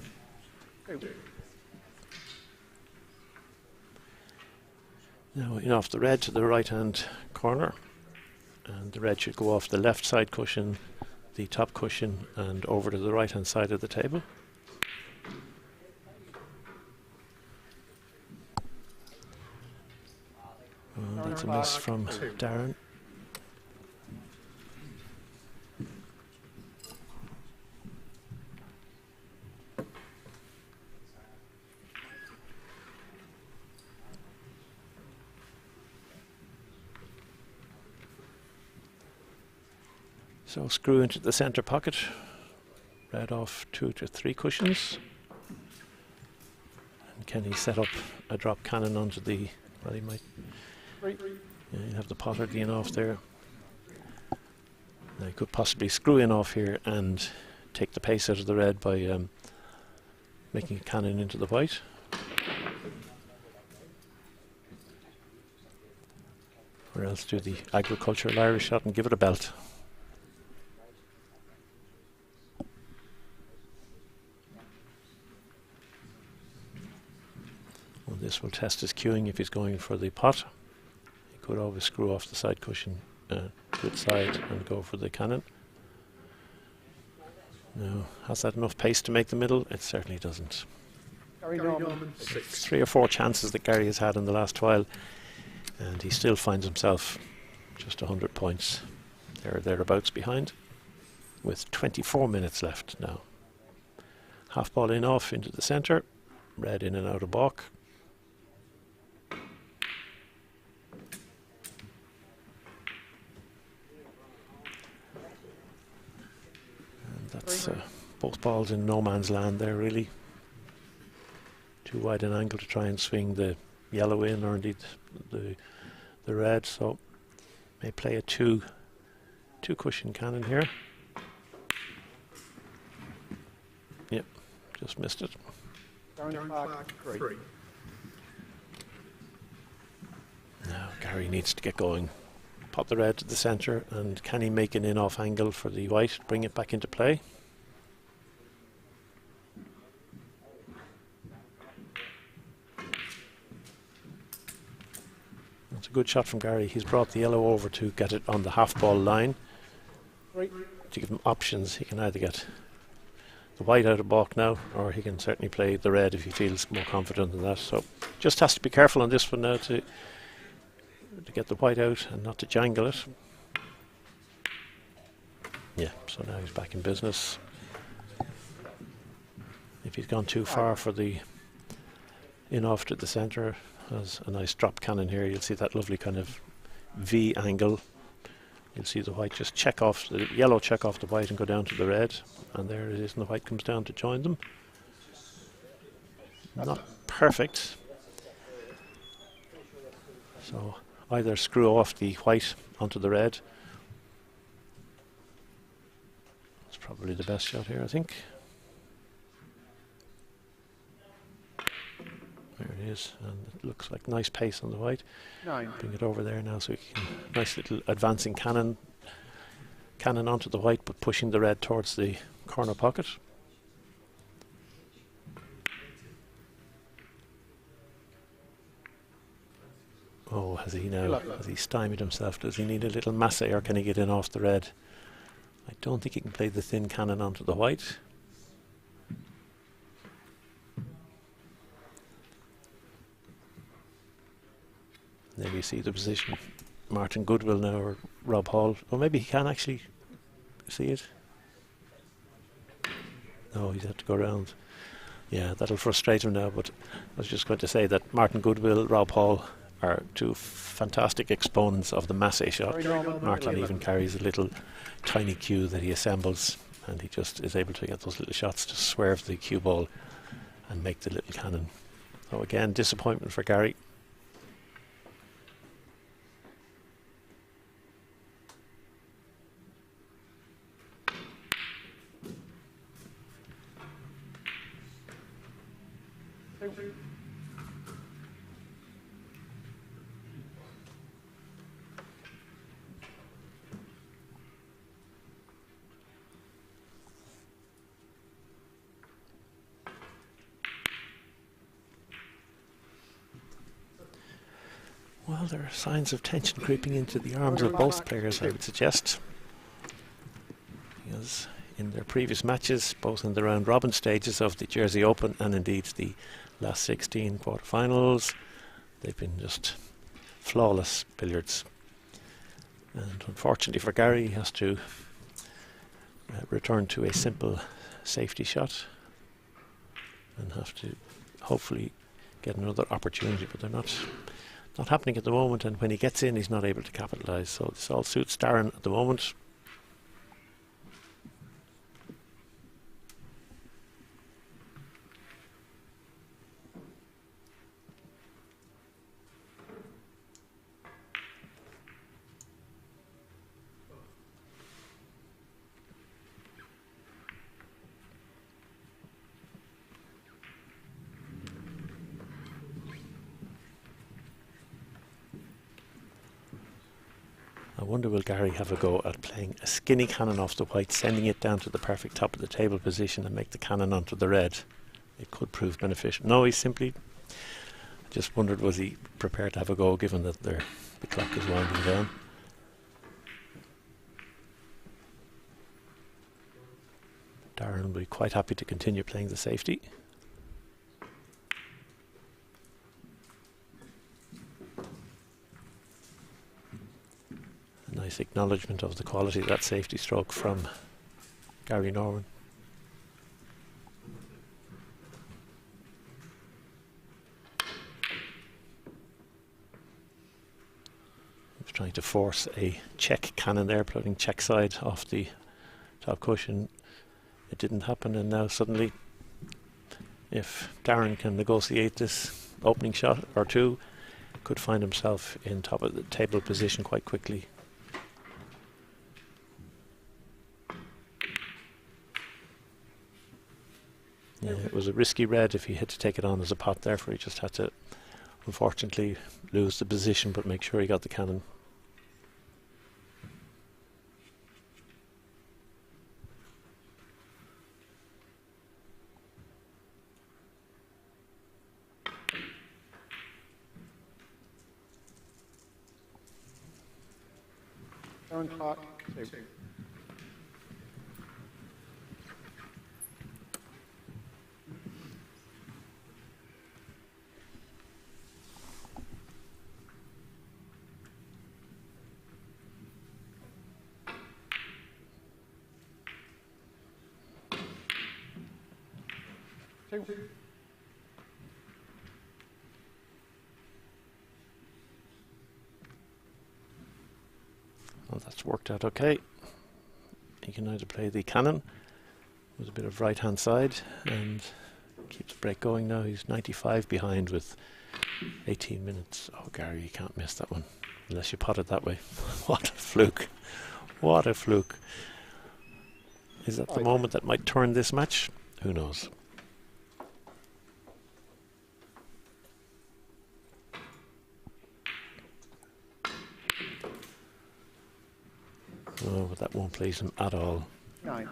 Now in off the red to the right hand corner, and the red should go off the left side cushion, the top cushion, and over to the right hand side of the table. Oh, that's a miss from Darren. So screw into the centre pocket, red off 2 to 3 cushions. And can he set up a drop cannon onto the, well, he might, yeah, you have the potter in off there. Now he could possibly screw in off here and take the pace out of the red by making a cannon into the white. Or else do the agricultural Irish shot and give it a belt. Well, this will test his cueing if he's going for the pot. He could always screw off the side cushion to its side and go for the cannon. Now, has that enough pace to make the middle? It certainly doesn't. Gary Norman 6. 3 or 4 chances that Gary has had in the last while, and he still finds himself just 100 points there or thereabouts behind, with 24 minutes left now. Half ball in off into the centre, red in and out of baulk. And that's both balls in no man's land there, really. Too wide an angle to try and swing the yellow in, or indeed the red. So may play a two cushion cannon here. Yep, just missed it. Darren Clark, 3. Now Gary needs to get going. Pop the red to the centre, and can he make an in-off angle for the white, bring it back into play? That's a good shot from Gary. He's brought the yellow over to get it on the half-ball line. Right. To give him options, he can either get the white out of balk now, or he can certainly play the red if he feels more confident than that. So just has to be careful on this one now to get the white out and not to jangle it. Yeah, so now he's back in business. If he's gone too far for the in-off to the centre, has a nice drop cannon here. You'll see that lovely kind of V angle. You'll see the white just check off, the yellow check off the white and go down to the red. And there it is, and the white comes down to join them. Not perfect. So either screw off the white onto the red. That's probably the best shot here, I think. There it is, and it looks like nice pace on the white. 9. Bring it over there now so we can, nice little advancing cannon onto the white, but pushing the red towards the corner pocket. Oh, has he now, has he stymied himself? Does he need a little masse, or can he get in off the red? I don't think he can play the thin cannon onto the white. There you see the position. Martin Goodwill now, or Rob Hall. Or maybe he can actually see it. No, he'd have to go around. Yeah, that'll frustrate him now, but I was just going to say that Martin Goodwill, Rob Hall are two fantastic exponents of the masse shot. Martin even carries a little tiny cue that he assembles, and he just is able to get those little shots to swerve the cue ball and make the little cannon. So again, disappointment for Gary. Well, there are signs of tension creeping into the arms of both players, I would suggest. Because in their previous matches, both in the round robin stages of the Jersey Open and indeed the last 16 quarterfinals, they've been just flawless billiards. And unfortunately for Gary, he has to return to a simple safety shot and have to hopefully get another opportunity, but they're not happening at the moment, and when he gets in he's not able to capitalise. So this all suits Darren at the moment. I wonder will Gary have a go at playing a skinny cannon off the white, sending it down to the perfect top of the table position and make the cannon onto the red. It could prove beneficial. No, he simply just wondered, was he prepared to have a go given that the clock is winding down. Darren will be quite happy to continue playing the safety. Nice acknowledgement of the quality of that safety stroke from Gary Norman. He's trying to force a check cannon there, putting check side off the top cushion. it didn't happen, and now suddenly, if Darren can negotiate this opening shot or two, could find himself in top of the table position quite quickly. Yeah, it was a risky red if he had to take it on as a pot, therefore he just had to unfortunately lose the position but make sure he got the cannon. Darren Clark, 2. Well, that's worked out okay. He can either play the cannon with a bit of right hand side and keep the break going now. He's 95 behind with 18 minutes. Oh, Gary, you can't miss that one unless you pot it that way. What a fluke. What a fluke. Is that the moment that might turn this match? Who knows? Oh, but that won't please him at all. 9.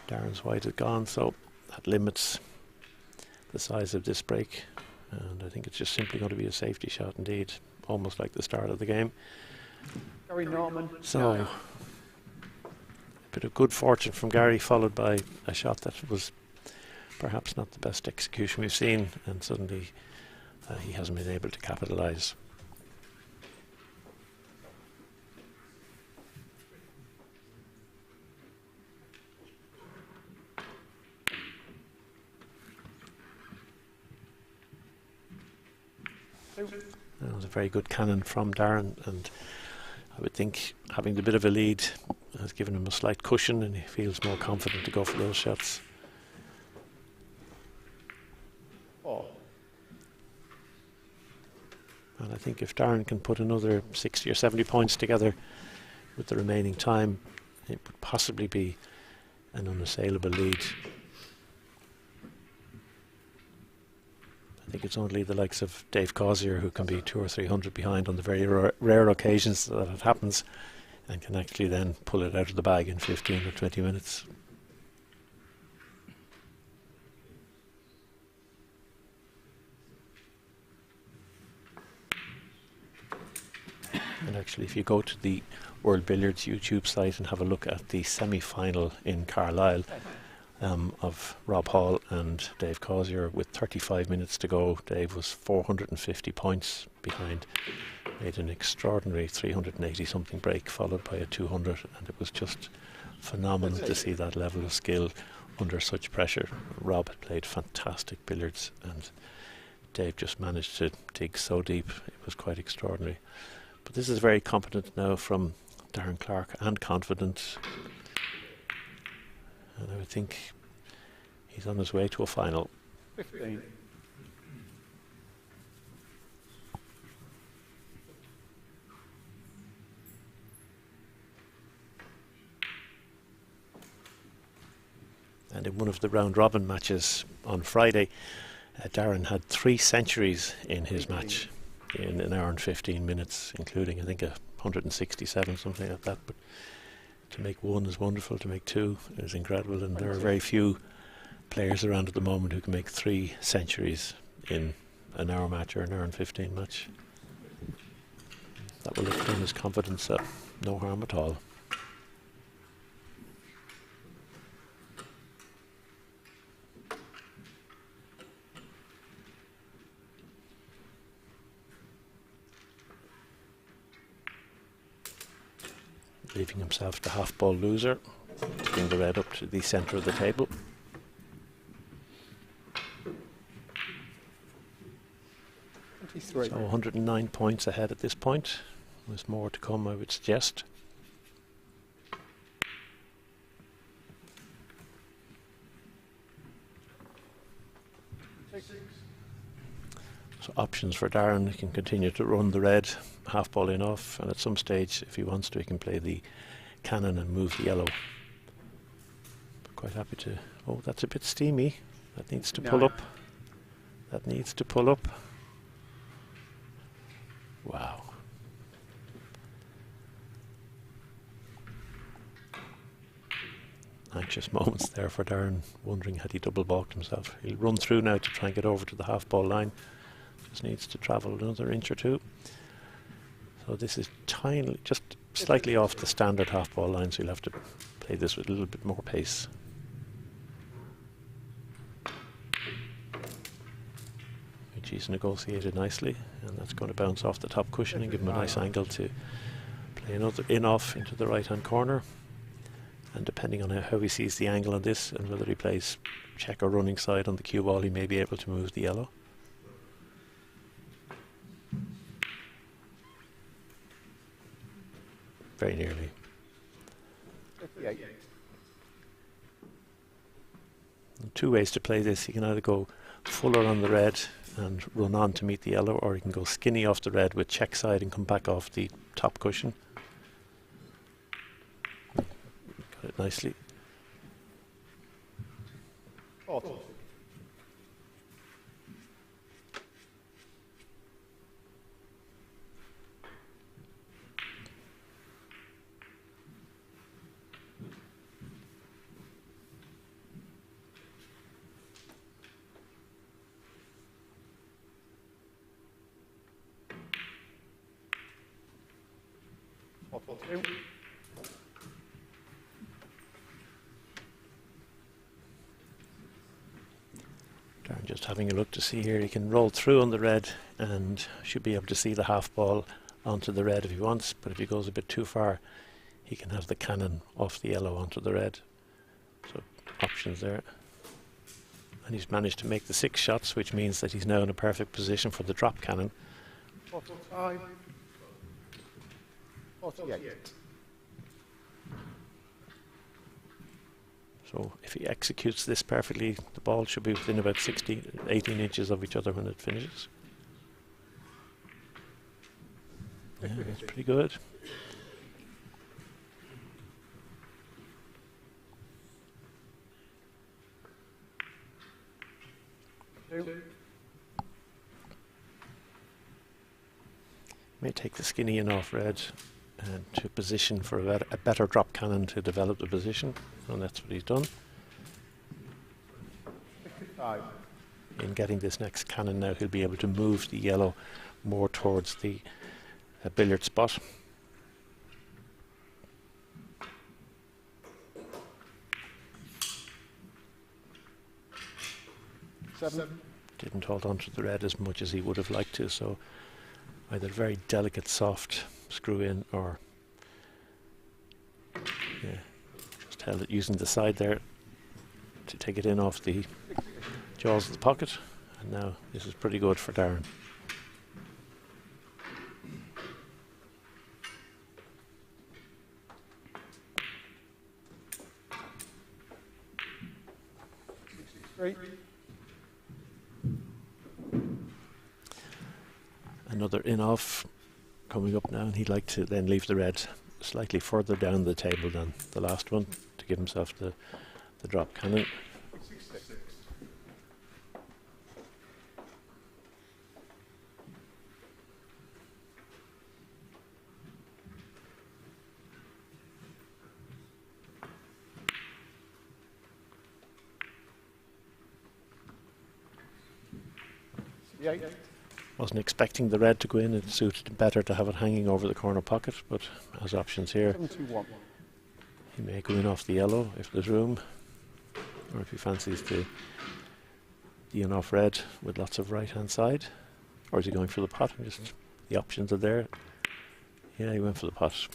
Darren's white is gone, so that limits the size of this break. And I think it's just simply going to be a safety shot indeed, almost like the start of the game. Gary Norman. So, a bit of good fortune from Gary, followed by a shot that was perhaps not the best execution we've seen, and suddenly he hasn't been able to capitalise. That was a very good cannon from Darren, and I would think having the bit of a lead has given him a slight cushion and he feels more confident to go for those shots. Oh. And I think if Darren can put another 60 or 70 points together with the remaining time, it would possibly be an unassailable lead. I think it's only the likes of Dave Cosier who can be 200 or 300 behind on the very rare occasions that it happens, and can actually then pull it out of the bag in 15 or 20 minutes. And actually, if you go to the World Billiards YouTube site and have a look at the semi-final in Carlisle, of Rob Hall and Dave Cosier with 35 minutes to go. Dave was 450 points behind, made an extraordinary 380 something break followed by a 200, and it was just phenomenal to see that level of skill under such pressure. Rob had played fantastic billiards and Dave just managed to dig so deep, it was quite extraordinary. But this is very competent now from Darren Clark, and confident. And I would think he's on his way to a final. 15. And in one of the round robin matches on Friday, Darren had 3 centuries in his match in an hour and 15 minutes, including I think 167, something like that. But to make 1 is wonderful, to make 2 is incredible, and there are very few players around at the moment who can make 3 centuries in an hour match or an hour and 15 match. That will lift him his confidence up, no harm at all. Leaving himself the half ball loser, to bring the red up to the centre of the table. So 109 points ahead at this point. There's more to come, I would suggest. So options for Darren, he can continue to run the red, half ball in off, and at some stage, if he wants to, he can play the cannon and move the yellow. Quite happy to... Oh, that's a bit steamy. That needs to pull up. That needs to pull up. Wow. Anxious moments there for Darren, wondering had he double balked himself. He'll run through now to try and get over to the half ball line. Just needs to travel another inch or two. So this is tiny, just slightly off the standard half ball line, so you'll have to play this with a little bit more pace. He's negotiated nicely, and that's going to bounce off the top cushion and give him a nice angle to play another in-off into the right-hand corner. And depending on how he sees the angle on this and whether he plays check or running side on the cue ball, he may be able to move the yellow. Very nearly. 58. Two ways to play this. He can either go fuller on the red and run on to meet the yellow, or he can go skinny off the red with check side and come back off the top cushion. Got it nicely. Awesome. Darren just having a look to see here. He can roll through on the red and should be able to see the half ball onto the red if he wants, but if he goes a bit too far, he can have the cannon off the yellow onto the red. So options there. And he's managed to make the 6 shots, which means that he's now in a perfect position for the drop cannon. 45. 48. So if he executes this perfectly, the ball should be within about 18 inches of each other when it finishes. Yeah, that's pretty good. May take the skinny in off red and to position for a better drop cannon to develop the position, and that's what he's done. 55. In getting this next cannon now, he'll be able to move the yellow more towards the billiard spot. Didn't hold on to the red as much as he would have liked to, so either very delicate, soft screw in, or just held it using the side there to take it in off the jaws of the pocket. And now this is pretty good for Darren. Another in-off coming up now, and he'd like to then leave the red slightly further down the table than the last one to give himself the drop cannon. Wasn't expecting the red to go in. It suited him better to have it hanging over the corner pocket, but has options here. 71. He may go in off the yellow if there's room, or if he fancies the in off red with lots of right hand side, or is he going for the pot? Just the options are there. Yeah, he went for the pot.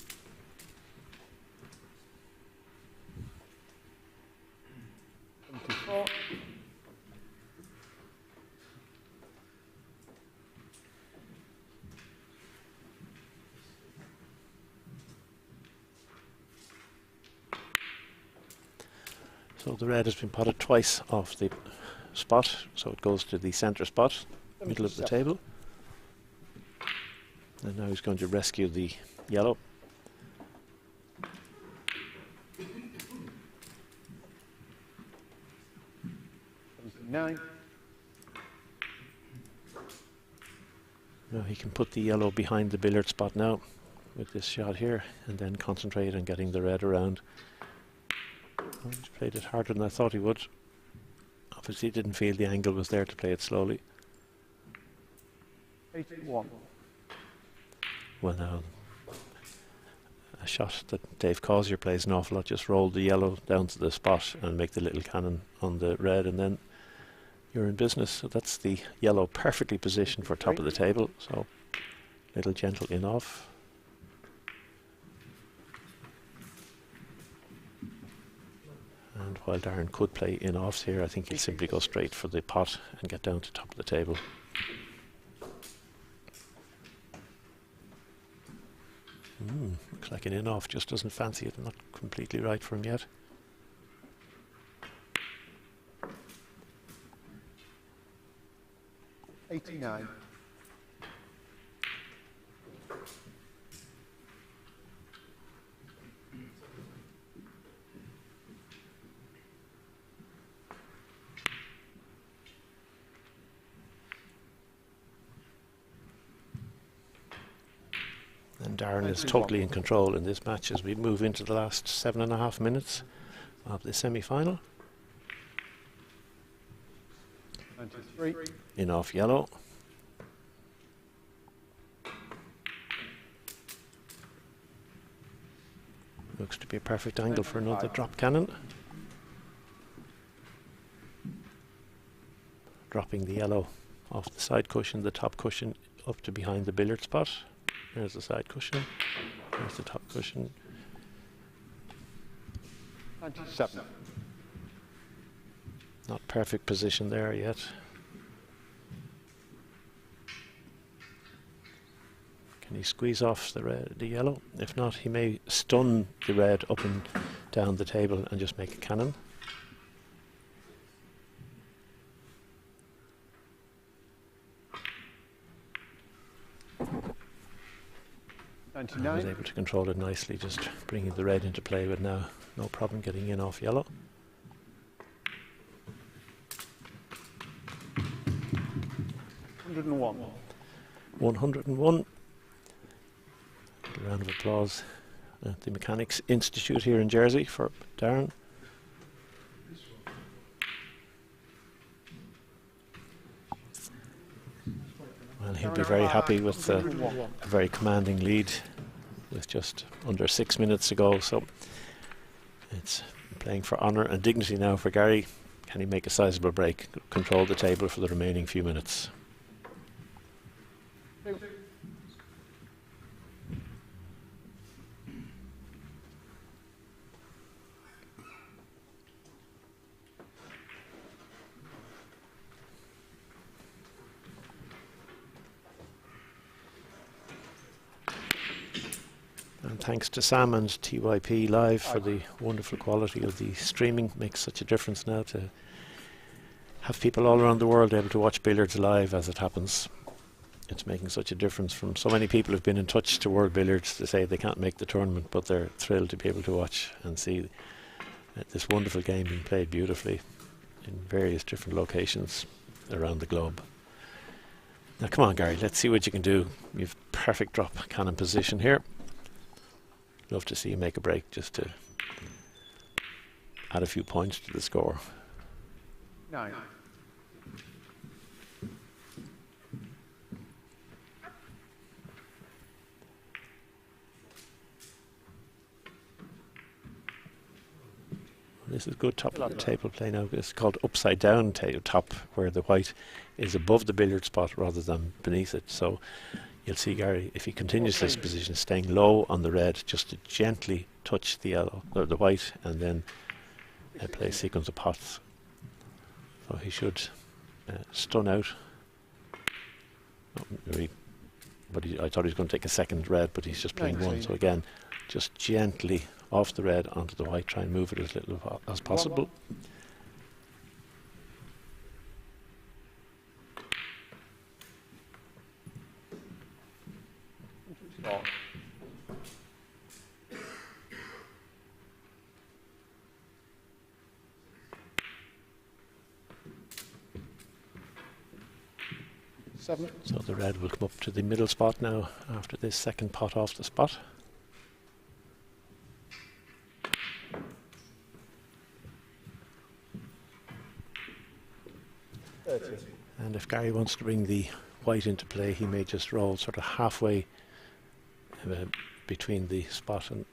So the red has been potted twice off the spot, so it goes to the centre spot. middle of the table. And now he's going to rescue the yellow. Nine. Now he can put the yellow behind the billiard spot now with this shot here, and then concentrate on getting the red around. Oh, he's played it harder than I thought he would. Obviously didn't feel the angle was there to play it slowly. 81. Well, now a shot that Dave Cosier plays an awful lot, just roll the yellow down to the spot and make the little cannon on the red, and then you're in business. So that's the yellow perfectly positioned for top of the table. So little gentle in off. And while Darren could play in offs here, I think he'll simply go straight for the pot and get down to top of the table. Looks like an in off, just doesn't fancy it, not completely right for him yet. $89. And Darren is totally in control in this match as we move into the last 7.5 minutes of the semi-final. 93. In off yellow. Looks to be a perfect angle for another drop cannon. Dropping the yellow off the side cushion, the top cushion up to behind the billiard spot. There's the side cushion. There's the top cushion. 97. Not perfect position there yet. Can he squeeze off the red, the yellow? If not, he may stun the red up and down the table and just make a cannon. He was able to control it nicely, just bringing the red into play, but now no problem getting in off yellow. $101. 101. A round of applause at the Mechanics Institute here in Jersey for Darren. Well, he'll be very happy with a very commanding lead with just under 6 minutes to go. So it's playing for honour and dignity now for Gary. Can he make a sizable break, control the table for the remaining few minutes? And thanks to Sam and TYP Live for the wonderful quality of the streaming. Makes such a difference now to have people all around the world able to watch billiards live as it happens. It's making such a difference. From so many people who've been in touch to World Billiards to say they can't make the tournament, but they're thrilled to be able to watch and see this wonderful game being played beautifully in various different locations around the globe. Now come on, Gary, let's see what you can do. You've perfect drop cannon position here. Love to see you make a break just to add a few points to the score. 9. This is good top of the table play now. It's called upside down top, where the white is above the billiard spot rather than beneath it. So you'll see Gary, if he continues this position, staying low on the red, just to gently touch the yellow or the white, and then play a sequence of pots. So he should stun out. I thought he was going to take a second red, but he's just playing one. So again, just gently off the red onto the white, try and move it as little as possible. 7. So the red will come up to the middle spot now after this second pot off the spot. And if Gary wants to bring the white into play, he may just roll sort of halfway between the spot and...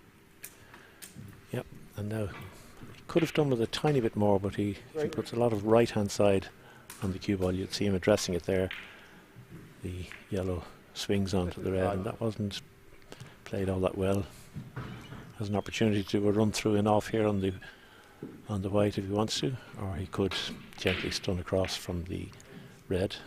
Yep, and now he could have done with a tiny bit more, but if he puts a lot of right-hand side on the cue ball, you'd see him addressing it there. The yellow swings onto the red, and that wasn't played all that well. Has an opportunity to do a run through and off here on the white if he wants to, or he could gently stun across from the red.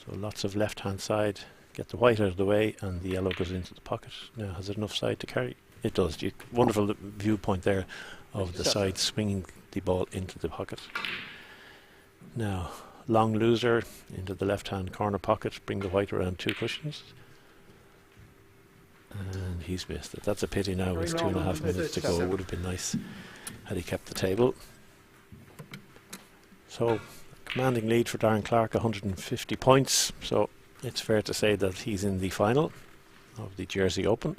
So lots of left hand side, get the white out of the way, and the yellow goes into the pocket. Now, has it enough side to carry? It does. Wonderful viewpoint there of the side swinging the ball into the pocket. Now, long loser into the left hand corner pocket, bring the white around 2 cushions. And he's missed it. That's a pity now, with 2.5 minutes to go. It would have been nice had he kept the table. So, commanding lead for Darren Clark, 150 points. So, it's fair to say that he's in the final of the Jersey Open.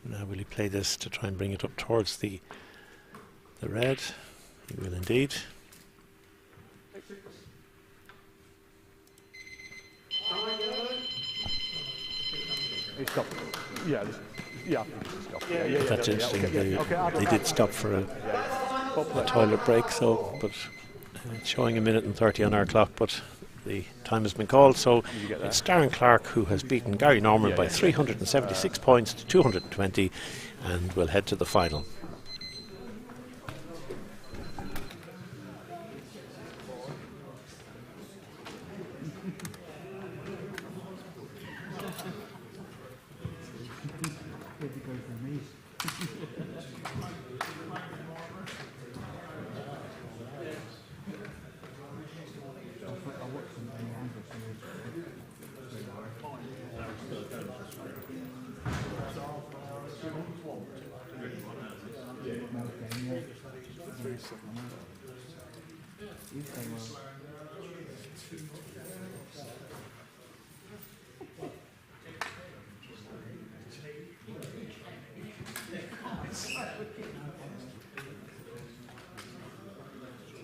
Now will he play this to try and bring it up towards the red? He will indeed. He stopped. Yeah, yeah. That's interesting. They did stop for a toilet break, so but it's showing 1:30 on our clock, but the time has been called. So it's Darren Clark who has beaten Gary Norman by 376 points to 220, and will head to the final.